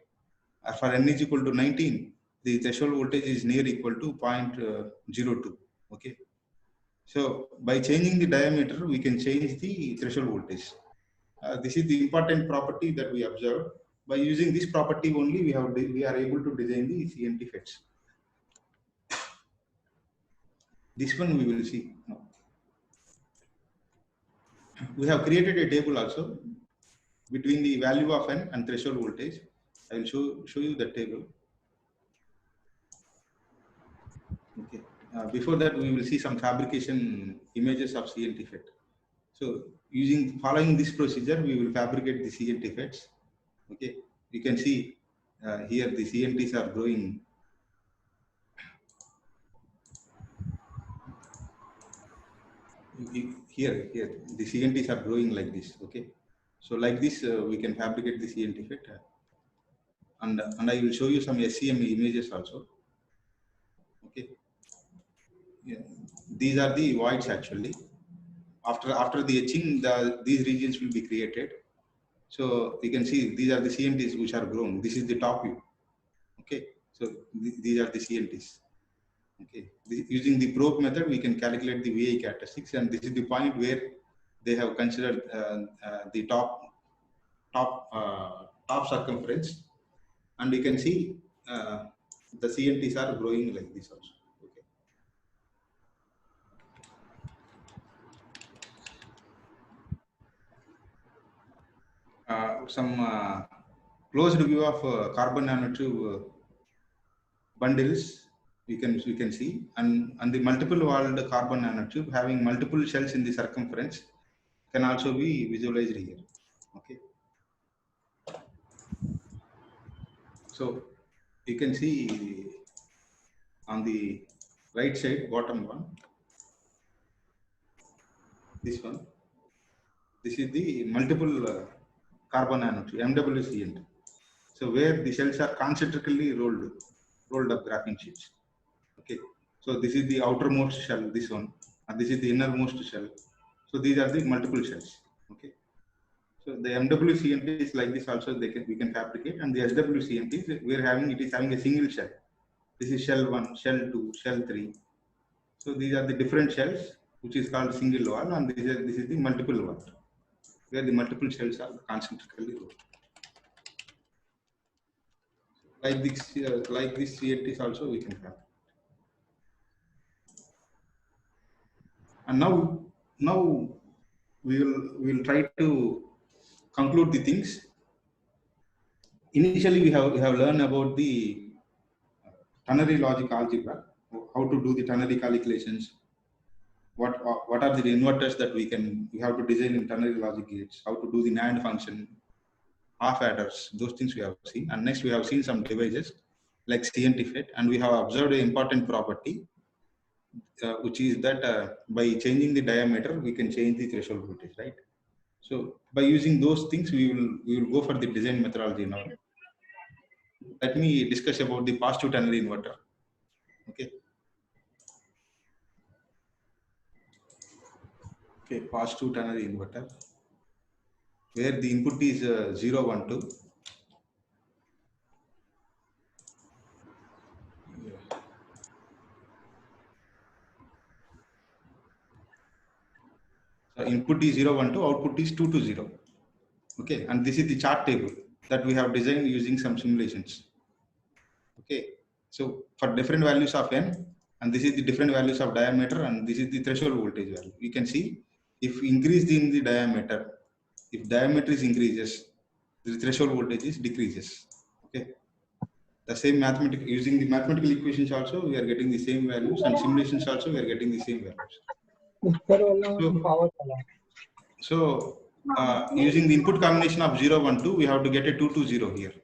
For n is equal to 19, the threshold voltage is near equal to 0.02. Okay. So by changing the diameter, we can change the threshold voltage. This is the important property that we observe. by using this property only, we are able to design the CNT FETs. This one we will see now. We have created a table also between the value of N and threshold voltage. I will show you the table. Okay. Before that, we will see some fabrication images of CNT FET. So following this procedure, we will fabricate the CNT FETs. Okay. You can see here the CNTs are growing. Here the CNTs are growing like this. Okay. So like this, we can fabricate the CNT FET. And I will show you some SCM images also. Okay. Yeah. These are the voids actually. After the etching, these regions will be created. So you can see these are the CNTs which are grown. This is the top view. Okay. So these are the CNTs. Okay. Using the probe method, we can calculate the VI characteristics, and this is the point where they have considered the top circumference, and you can see the CNTs are growing like this also. Some closed view of carbon nanotube bundles you can see, and the multiple walled carbon nanotube having multiple shells in the circumference can also be visualized here. Okay. So you can see on the right side, bottom one, this one. This is the multiple carbon nanotube, MWCNT. So where the shells are concentrically rolled up graphene sheets. Okay. So this is the outermost shell, this one, and this is the innermost shell. So these are the multiple shells. Okay. So the MWCNT is like this also. We can fabricate, and the SWCNT is having a single shell. This is shell 1, shell 2, shell 3. So these are the different shells, which is called single wall, and this is the multiple wall, where the multiple shells are concentrically rolled. Like this CNTs also we can have. And now we will try to conclude the things. Initially, we have learned about the ternary logic algebra, how to do the ternary calculations. What are the inverters that we have to design in ternary logic gates? How to do the NAND function, half adders, those things we have seen. And next we have seen some devices like CNT FET, and we have observed an important property, which is that by changing the diameter, we can change the threshold voltage, right? So by using those things, we will go for the design methodology now. Let me discuss about the positive ternary inverter. Okay. Okay, positive ternary inverter, where the input is 0, 1, 2. So input is 0, 1, 2, output is 2 to 0. Okay, and this is the chart table that we have designed using some simulations. Okay, so for different values of N, and this is the different values of diameter, and this is the threshold voltage value. You can see if increased in the diameter, if diameter is increases, the threshold voltage is decreases. Okay, the same mathematical, using the mathematical equations also we are getting the same values, and simulations also we are getting the same values. So using the input combination of 0, 1, 2, we have to get a 2 to 0 here.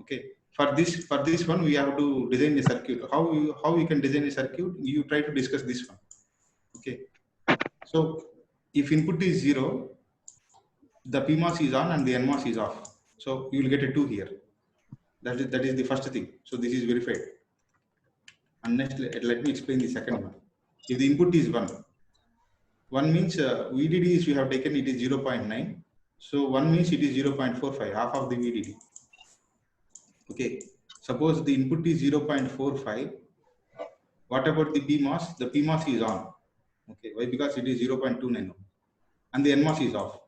Okay. For this one, we have to design a circuit. How you can design a circuit? You try to discuss this one. Okay. So if input is 0, the PMOS is on and the NMOS is off. So you will get a 2 here. That is the first thing. So this is verified. And next, let me explain the second one. If the input is 1 means VDD is we have taken it is 0.9. So 1 means it is 0.45, half of the VDD. Okay. Suppose the input is 0.45. What about the PMOS? The PMOS is on. Okay. Why? Because it is 0.29. And the NMOS is off.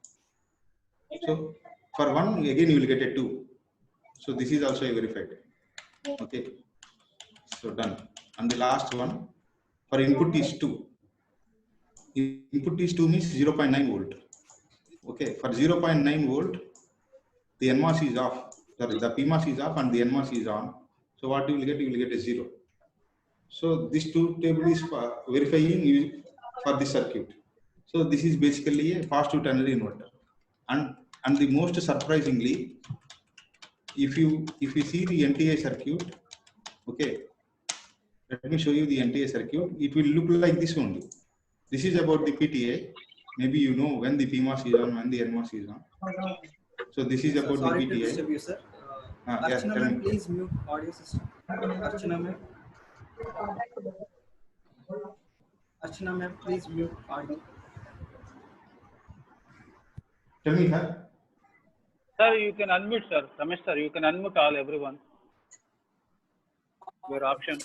So for 1, again you will get a 2. So this is also verified. Okay. So done. And the last one for input is 2. Input is 2 means 0.9 volt. Okay. For 0.9 volt, the NMOS is off. Sorry, the PMOS is off and the NMOS is on. So what you will get? You will get a 0. So this two table is for verifying for this circuit. So this is basically a positive ternary inverter. And the most surprisingly, if you see the NTA circuit, okay, let me show you the NTA circuit. It will look like this only. This is about the PTA. Maybe you know when the PMOS is on, when the NMOS is on. So this is about the Sorry to PTA. disturb you, sir. Yeah, Archana tell ma'am, me. please mute audio system. Archana ma'am. Archana ma'am, please mute audio. Tell me, sir. Sir, you can unmute, sir. Ramesh, sir, you can unmute everyone. Your option.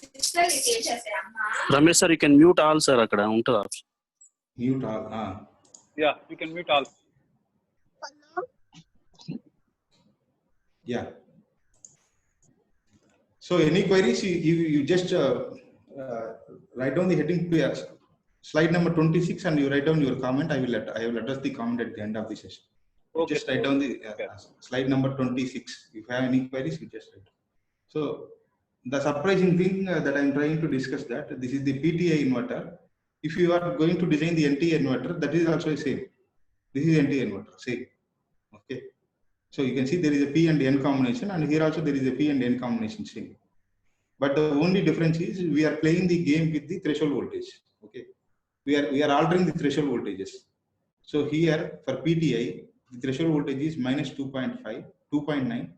Ramesh sir, you can mute all sir akkada unta option. Mute all. Yeah, you can mute all. Yeah. So any queries, you just write down the heading to slide number 26 and you write down your comment. I will address the comment at the end of the session. You Okay. just write down the Okay. slide number 26. If you have any queries, you just write. So the surprising thing that I'm trying to discuss that this is the PTA inverter. If you are going to design the NTA inverter, that is also the same. This is NTA inverter, same. Okay. So you can see there is a P and N combination, and here also there is a P and N combination same. But the only difference is we are playing the game with the threshold voltage. Okay. We are altering the threshold voltages. So here for PTI, the threshold voltage is minus 2.5, 2.9,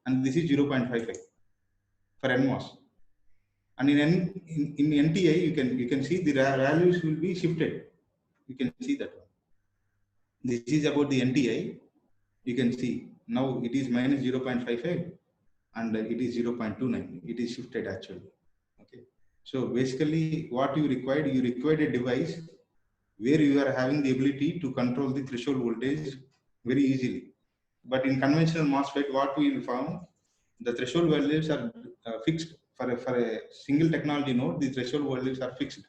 and this is 0.55 for NMOS. And in NTI, you can see the values will be shifted. You can see that one. This is about the NTI. You can see now it is minus 0.55 and it is 0.29. It is shifted actually. Okay. So basically, what you required a device where you are having the ability to control the threshold voltage very easily. But in conventional MOSFET, what we found, the threshold values are fixed. For a single technology node, the threshold values are fixed.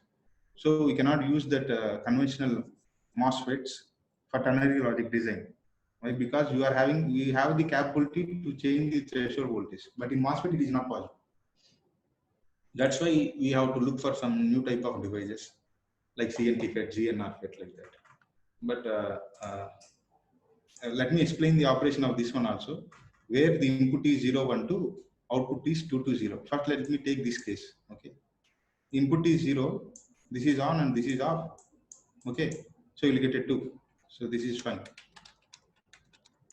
So we cannot use that conventional MOSFETs for ternary logic design. Right? Because we have the capability to change the threshold voltage. But in MOSFET, it is not possible. That's why we have to look for some new type of devices like CNT FET, GNR FET, like that. But let me explain the operation of this one also, where the input is 0, 1, 2, output is 2 to 0. First, let me take this case. Okay, input is 0, this is on and this is off. Okay, so you'll get a 2. So this is fine.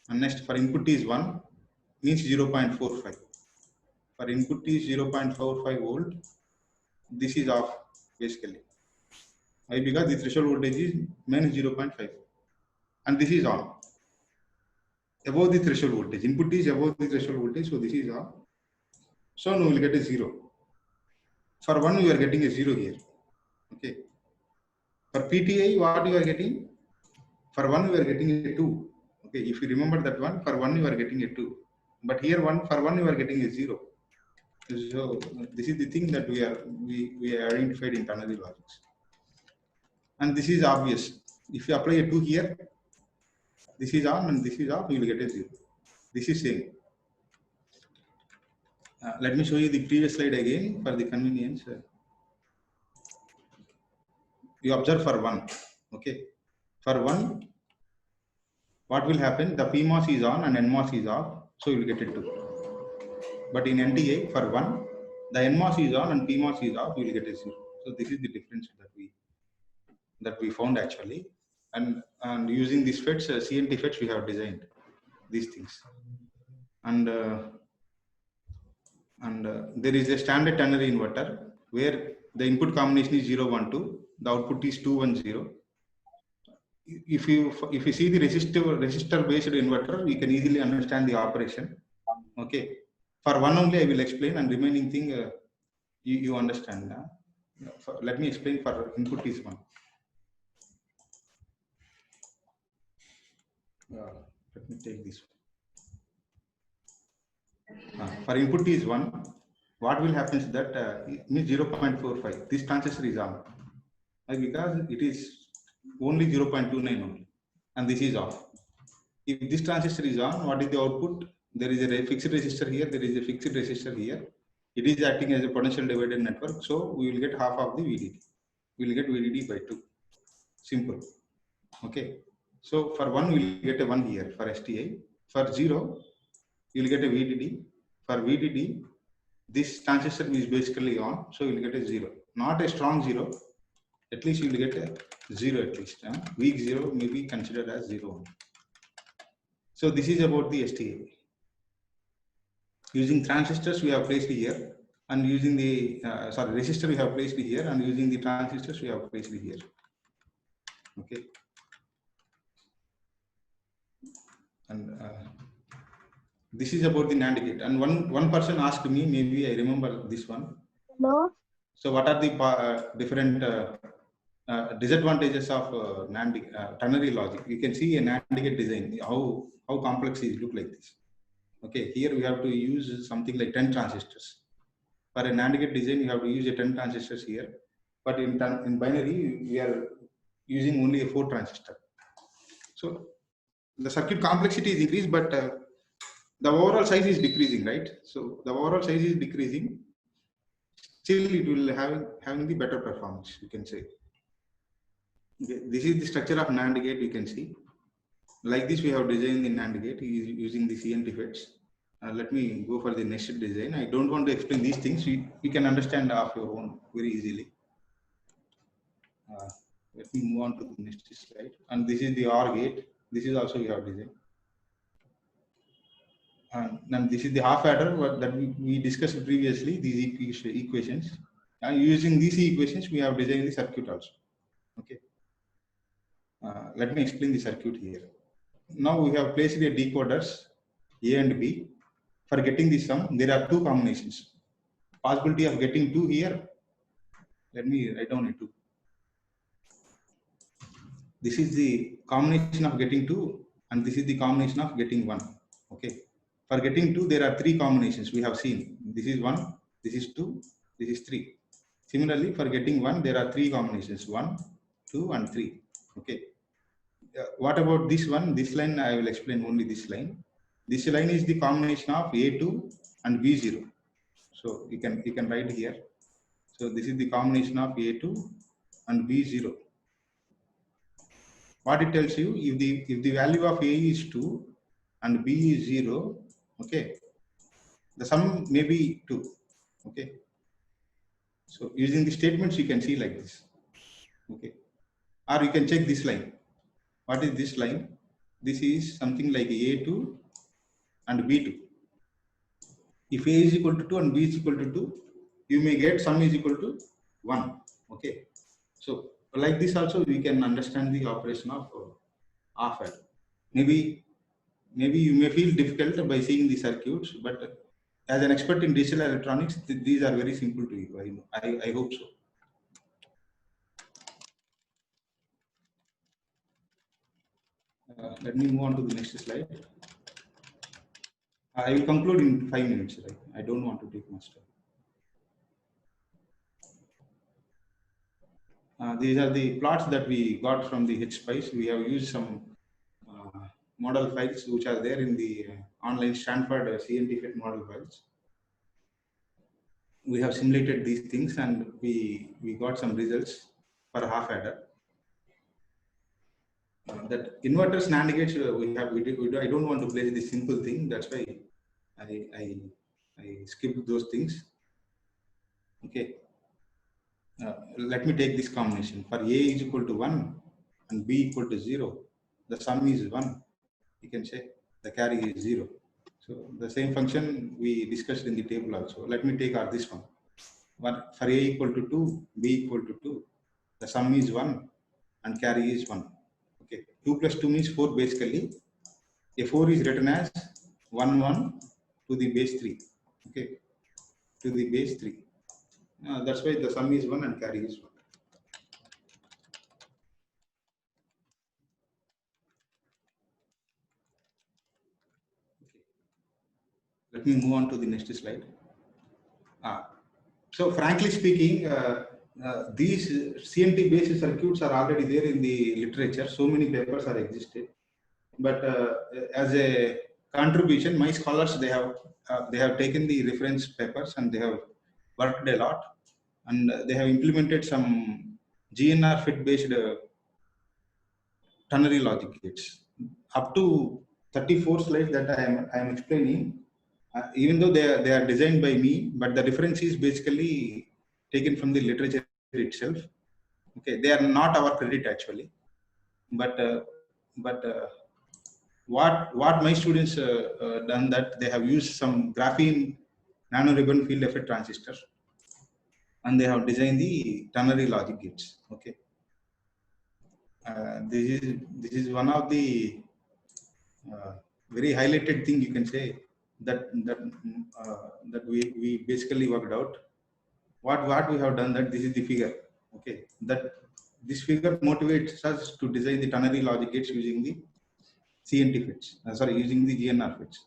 And next, for input is 1, means 0.45. For input is 0.45 volt. This is off basically. Why? Because the threshold voltage is minus 0.5, and this is on. Above the threshold voltage, input is above the threshold voltage, so this is on. So now we will get a 0. For 1, we are getting a 0 here. Okay. For PTI, what you are getting? For 1, we are getting a 2. Okay. If you remember that one, for 1 you are getting a 2. But here for 1 you are getting a 0. So this is the thing that we identified in ternary logics. And this is obvious. If you apply a 2 here, this is on and this is off, you will get a 0. This is same. Let me show you the previous slide again for the convenience. You observe for 1. Okay. For 1, what will happen? The PMOS is on and NMOS is off, so you will get a 2. But in NTA, for 1, the NMOS is on and PMOS is off, you will get a 0. So this is the difference that we found actually. And using these FETs, CNT FETs, we have designed these things. And there is a standard ternary inverter where the input combination is 0, 1, 2, the output is 2, 1, 0. If you see the resistor based inverter, you can easily understand the operation. Okay. For 1 only I will explain, and remaining thing you understand. Let me explain. For input is 1. Let me take this one. For input is 1. What will happen is that it means 0.45. This transistor is on. Because it is only 0.29 only. And this is off. If this transistor is on, what is the output? There is a fixed resistor here. There is a fixed resistor here. It is acting as a potential divided network. So we will get half of the VDD. We will get VDD by 2. Simple. Okay. So for 1, we will get a 1 here for STI. For 0, you will get a VDD. For VDD, this transistor is basically on. So you will get a 0. Not a strong 0. At least you will get a 0 at least. Weak 0 may be considered as 0. So this is about the STA. Using transistors we have placed here, and using the resistor we have placed here, and using the transistors we have placed here. Okay. And this is about the NAND gate. And one person asked me, maybe I remember this one. Hello. So what are the different disadvantages of NAND ternary logic? You can see a NAND gate design, how complex it look like this. Okay, here we have to use something like 10 transistors. For a NAND gate design, you have to use a 10 transistors here. But in binary, we are using only a 4 transistor. So the circuit complexity is increased, but the overall size is decreasing, right? So the overall size is decreasing. Still, it will having the better performance, you can say. Okay. This is the structure of NAND gate, you can see. Like this, we have designed the NAND gate using the CNT FETs. Let me go for the next design. I don't want to explain these things. You can understand of your own very easily. Let me move on to the next slide. And this is the OR gate. This is also we have designed. And then this is the half adder that we discussed previously, these equations. Using these equations, we have designed the circuit also. Okay. Let me explain the circuit here. Now we have placed the decoders A and B. For getting the sum, there are 2 combinations. Possibility of getting 2 here. Let me write down a 2. This is the combination of getting 2, and this is the combination of getting 1. Okay. For getting 2, there are 3 combinations we have seen. This is 1, this is 2, this is 3. Similarly, for getting 1, there are 3 combinations: 1, 2, and 3. Okay. What about this one? This line I will explain only this line. This line is the combination of A2 and B0. So you can write here. So this is the combination of A2 and B0. What it tells you, if the value of A is 2 and B is 0, okay, the sum may be 2. Okay. So using the statements you can see like this. Okay. Or you can check this line. What is this line? This is something like A2 and B2. If A is equal to 2 and B is equal to 2, you may get sum is equal to 1. Okay. So like this also we can understand the operation of half adder. Maybe you may feel difficult by seeing the circuits, but as an expert in digital electronics, these are very simple to you. I hope so. Let me move on to the next slide. I will conclude in 5 minutes. Right? I don't want to take much time. These are the plots that we got from the HSpice. We have used some model files which are there in the online Stanford CNT FET model files. We have simulated these things and we got some results for half adder. That inverters NAND gates I don't want to place this simple thing. That's why I skipped those things. Okay. Let me take this combination. For A is equal to 1 and B equal to 0, the sum is 1. You can say the carry is 0. So the same function we discussed in the table also. Let me take this one. For A equal to 2, B equal to 2, the sum is 1 and carry is 1. Okay, 2 plus 2 means 4 basically. A 4 is written as 1 1 to the base 3. Okay, to the base 3. That's why the sum is 1 and carry is 1. Okay. Let me move on to the next slide. So frankly speaking, these CNT based circuits are already there in the literature. So many papers are existed, but as a contribution, my scholars they have taken the reference papers and they have worked a lot, and they have implemented some GNR FIT based ternary logic gates. Up to 34 slides that I am explaining, even though they are designed by me, but the reference is basically taken from the literature itself. Okay, they are not our credit actually, but what my students done, that they have used some graphene nanoribbon field effect transistor, and they have designed the ternary logic gates. Okay, this is one of the very highlighted thing you can say that we basically worked out. What we have done, that this is the figure. Okay, that this figure motivates us to design the ternary logic gates using the CNT FITs, using the GNR FITs.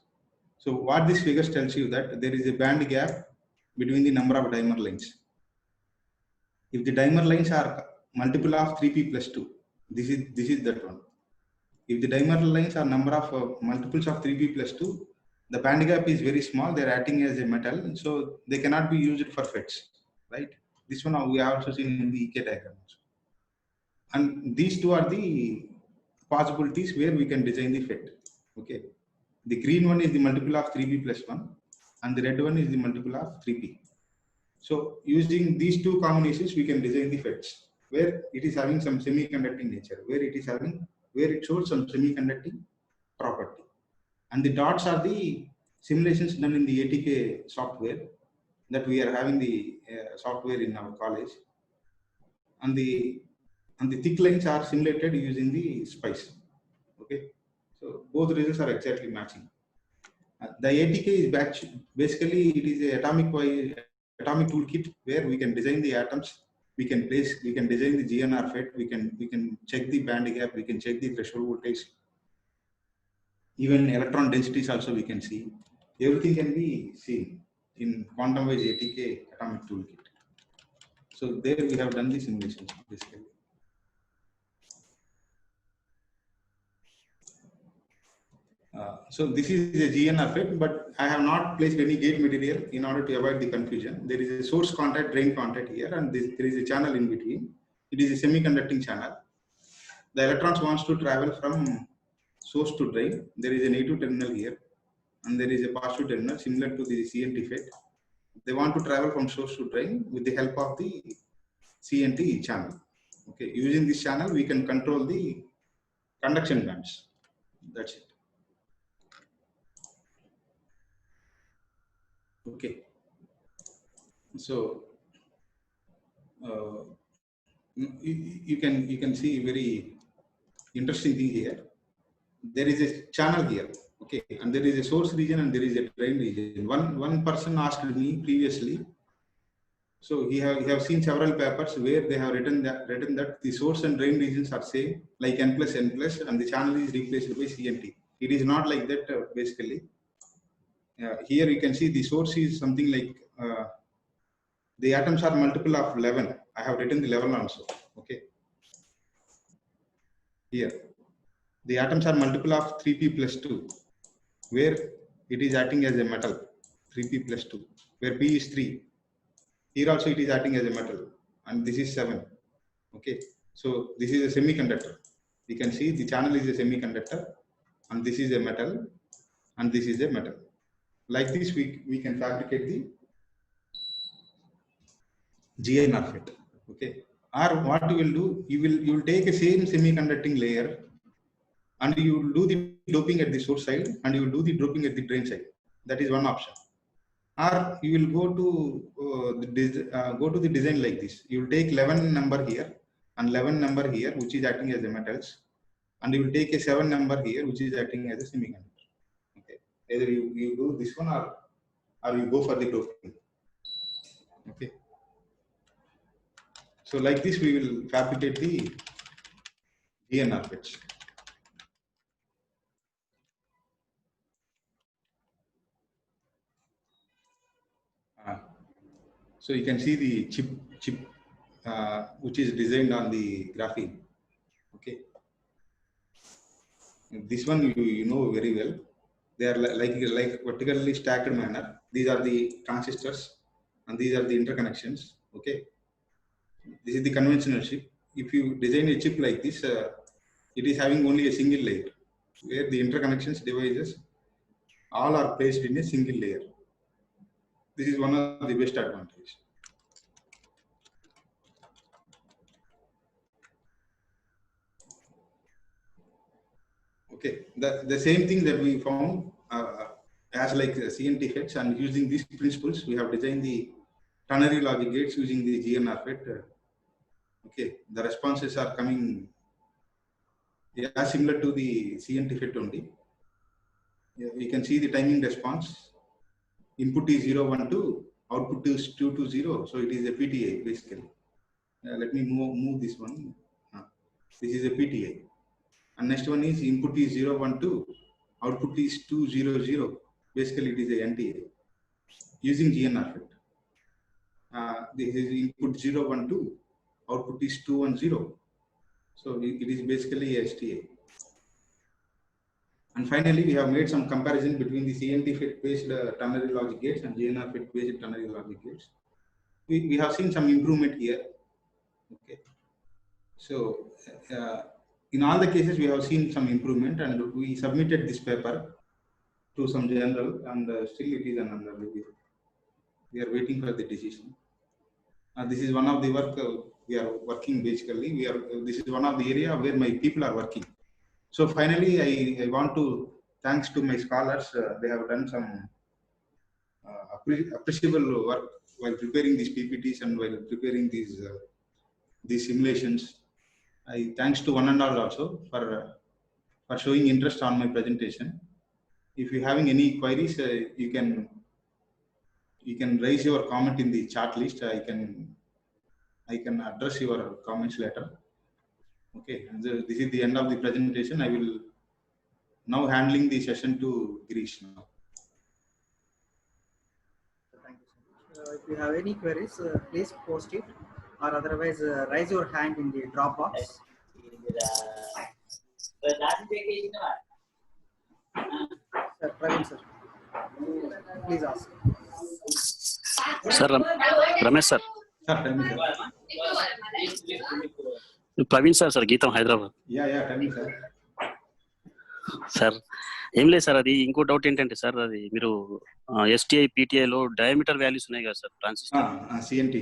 So what this figure tells you, that there is a band gap between the number of dimer lines. If the dimer lines are multiple of 3p plus 2, this is that one. If the dimer lines are number of multiples of 3p plus 2, the band gap is very small. They are acting as a metal, so they cannot be used for FETs, right? This one we have also seen in the EK diagram. And these two are the possibilities where we can design the FET. Okay, the green one is the multiple of 3p plus 1, and the red one is the multiple of 3p. So using these two combinations, we can design the FETs where it is having some semiconducting nature, where it shows some semiconducting property. And the dots are the simulations done in the ATK software, that we are having the software in our college. And the thick lines are simulated using the SPICE. Okay, so both results are exactly matching. The ATK is basically it is a atomic toolkit where we can design the atoms, we can design the GNR FET, we can check the band gap, we can check the threshold voltage, even electron densities also we can see. Everything can be seen in quantum-wise ATK atomic toolkit. So there we have done the simulations basically. So this is a GNR FET, but I have not placed any gate material in order to avoid the confusion. There is a source contact, drain contact here, and there is a channel in between. It is a semiconducting channel. The electrons wants to travel from source to drain. There is a negative terminal here, and there is a positive terminal similar to the CNT FET. They want to travel from source to drain with the help of the CNT channel. Okay, using this channel, we can control the conduction bands. That's it. Okay, so you can see very interesting thing here. There is a channel here, okay, and there is a source region and there is a drain region. One person asked me previously, so he have seen several papers where they have written that the source and drain regions are same, like n plus, and the channel is replaced by CNT. It is not like that basically. Here you can see the source is something like the atoms are multiple of 11. I have written the level also. Okay, here the atoms are multiple of 3p plus 2, where it is acting as a metal, 3p plus 2, where p is 3. Here also it is acting as a metal, and this is 7. Okay, so this is a semiconductor. You can see the channel is a semiconductor, and this is a metal, and this is a metal. Like this, we can fabricate the GNR FET. Okay, or what you will do, you will take a same semiconducting layer, and you will do the doping at the source side, and you will do the doping at the drain side. That is one option. Or you will go to the design like this. You will take 11 number here and 11 number here, which is acting as the metals, and you will take a 7 number here, which is acting as a semiconductor. Okay, either you do this one or you go for the doping. Okay, so like this we will fabricate the GNR FETs. So you can see the chip which is designed on the graphene. Okay. This one you know very well. They are like vertically stacked manner. These are the transistors and these are the interconnections. Okay. This is the conventional chip. If you design a chip like this, it is having only a single layer where the interconnections devices all are placed in a single layer. This is one of the best advantages. Okay, the same thing that we found as like CNT FETs, and using these principles, we have designed the ternary logic gates using the GNR FET. Okay, the responses are coming similar to the CNT FET only. You can see the timing response. Input is 0, 1, 2, output is 2 to 0. So it is a PTI basically. Let me move this one. This is a PTI. And next one is input is 0, 1, 2, output is 2, 0, 0. Basically, it is a NTA using GNR FET. This is input 0, 1, 2, output is 2, 1, 0. So it is basically a STA. And finally, we have made some comparison between the CNT FET based ternary logic gates and GNR FET based ternary logic gates. We have seen some improvement here. Okay. So in all the cases, we have seen some improvement, and we submitted this paper to some journal, and still it is under review. We are waiting for the decision. This is one of the work we are working basically. This is one of the area where my people are working. So finally, I want to thanks to my scholars. They have done some appreciable work while preparing these PPTs and while preparing these simulations. I thanks to one and all also for showing interest on my presentation. If you having any queries, you can raise your comment in the chat list. I can address your comments later. Okay, and this is the end of the presentation. I will now handling the session to Girish now. Thank you so much. If you have any queries, please post it, or otherwise raise your hand in the Dropbox. Sir, Praveen sir, please ask. Sir, Ramesh sir. Sir, tell me, sir. Praveen sir, Geetam, Hyderabad. Yeah, tell me, sir. Sir ఏం లేదు sir, అది ఇంకో doubt ఏంటంటే sir, అది మీరు STI పీటీఐలో diameter values ఉన్నాయి కదా sir transistor, CNT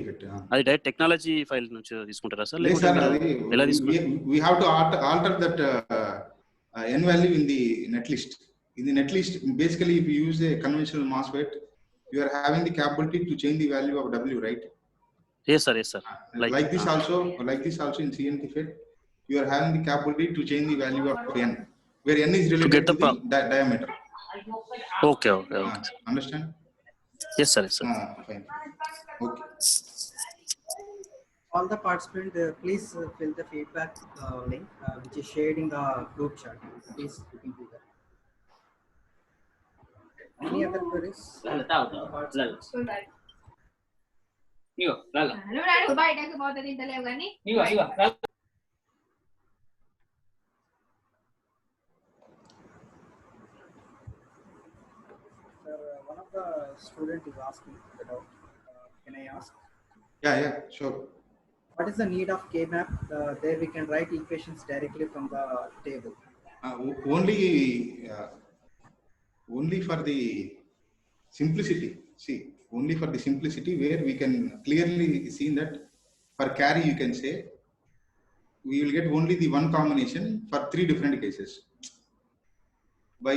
అది డైరెక్ట్ టెక్నాలజీ ఫైల్ నుంచి తీసుకుంటారా సార్? లేదు సార్, అది ఎలా తీసుకుంటారు? we have to alter that n value in the netlist. In the netlist, basically if you use a conventional MOSFET, you are having the capability to change the value of W, right? Yes sir. Like this also in CNT FET, you are having the capability to change the value of n, where n is related to the diameter. Okay. Understand? Yes sir. Fine. Okay. All the participants, please fill the feedback link which is shared in the group chat. Please you can do that. Any other queries? One of the students is asking about, can I ask? Yeah, sure. What is the need of K-map? There we can write equations directly from the table. Only for the simplicity. See, only for the simplicity, where we can clearly see that for carry you can say we will get only the one combination for 3 different cases. By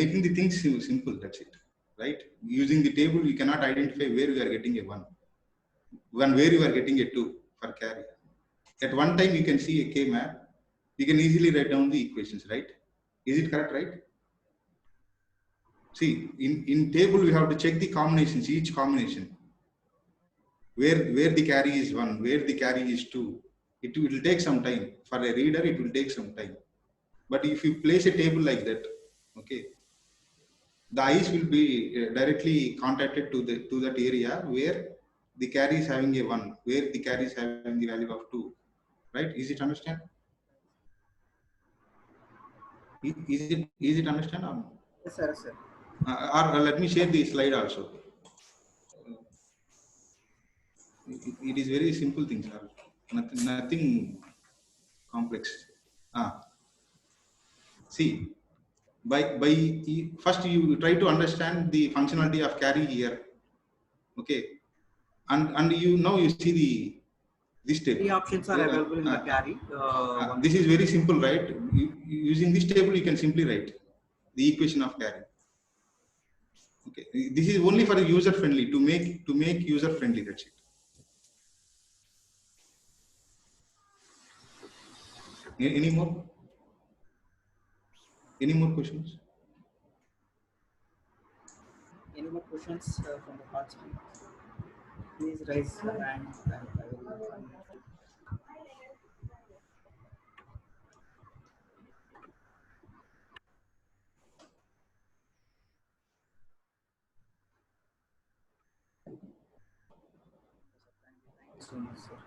making the things simple, that's it, right? Using the table, we cannot identify where we are getting a 1, where you are getting a 2 for carry. At one time, you can see a K-map. You can easily write down the equations, right? Is it correct, right? See, in table, we have to check the combinations, each combination. Where the carry is 1, where the carry is 2. It will take some time. For a reader, it will take some time. But if you place a table like that, okay, the eyes will be directly contacted to that area where the carry is having a 1, where the carry is having the value of 2, right? Is it understand? Is it understand or no? Yes, sir. Yes, sir. Or let me share the slide also. It is very simple things, sir. Nothing complex. See, first you try to understand the functionality of carry here, okay, and you now you see this table. 3 options are available in the carry. This is very simple, right? Using this table, you can simply write the equation of carry. Okay, this is only for the user friendly, to make user friendly. That's it. Any more? Any more questions? Any more questions from the participants? Please raise your hand and I will unmute you. Thank you so much, sir.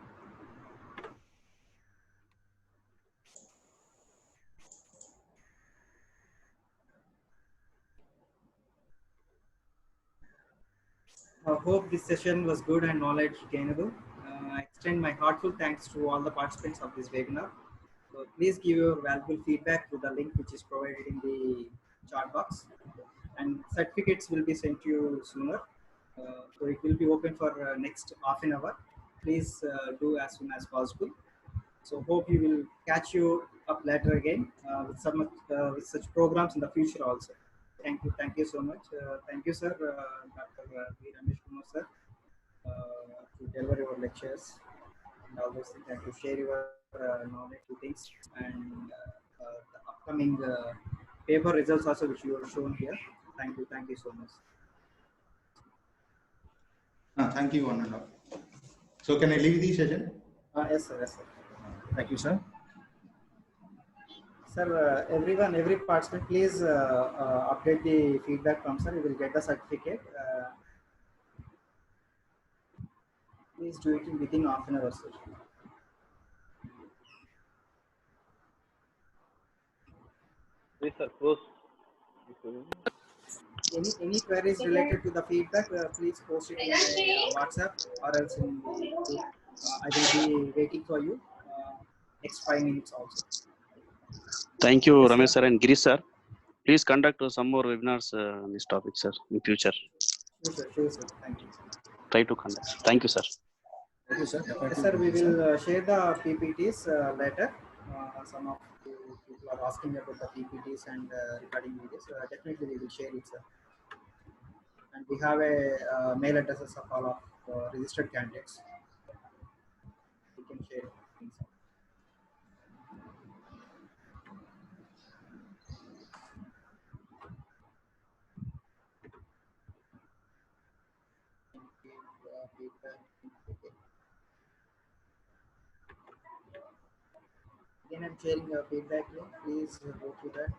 I hope this session was good and knowledge gainable. I extend my heartful thanks to all the participants of this webinar. So please give your valuable feedback to the link which is provided in the chat box, and certificates will be sent to you sooner. So it will be open for next half an hour. Please do as soon as possible. So hope you will catch you up later again with some with such programs in the future also. Thank you so much. Thank you, sir, Dr. V. Ramesh Kumar, sir, to deliver your lectures and all those things, and to share your knowledge to things, and the upcoming paper results also which you have shown here. Thank you so much. Thank you, one and all. So can I leave the session? Yes, sir. Yes, sir. Thank you, sir. Sir, every participant, please update the feedback from sir. You will get the certificate. Please do it within half an hour, sir. Yes, sir. Close. Any queries related to the feedback, please post it in my WhatsApp or else in the group. I will be waiting for you next 5 minutes also. Thank you, Yes, Ramesh sir. sir and Girish sir. Please conduct some more webinars on this topic, sir, in future. Sure, sir. Thank you. Try to conduct. Thank you, sir. Thank you, sir. Yes, sir. We will share the PPTs later. Some of you people are asking about the PPTs and recording videos. Definitely, we will share it, sir. And we have a mail addresses of all of registered candidates. We can share things. Feedback. Again, I'm sharing a feedback link. Please go to that.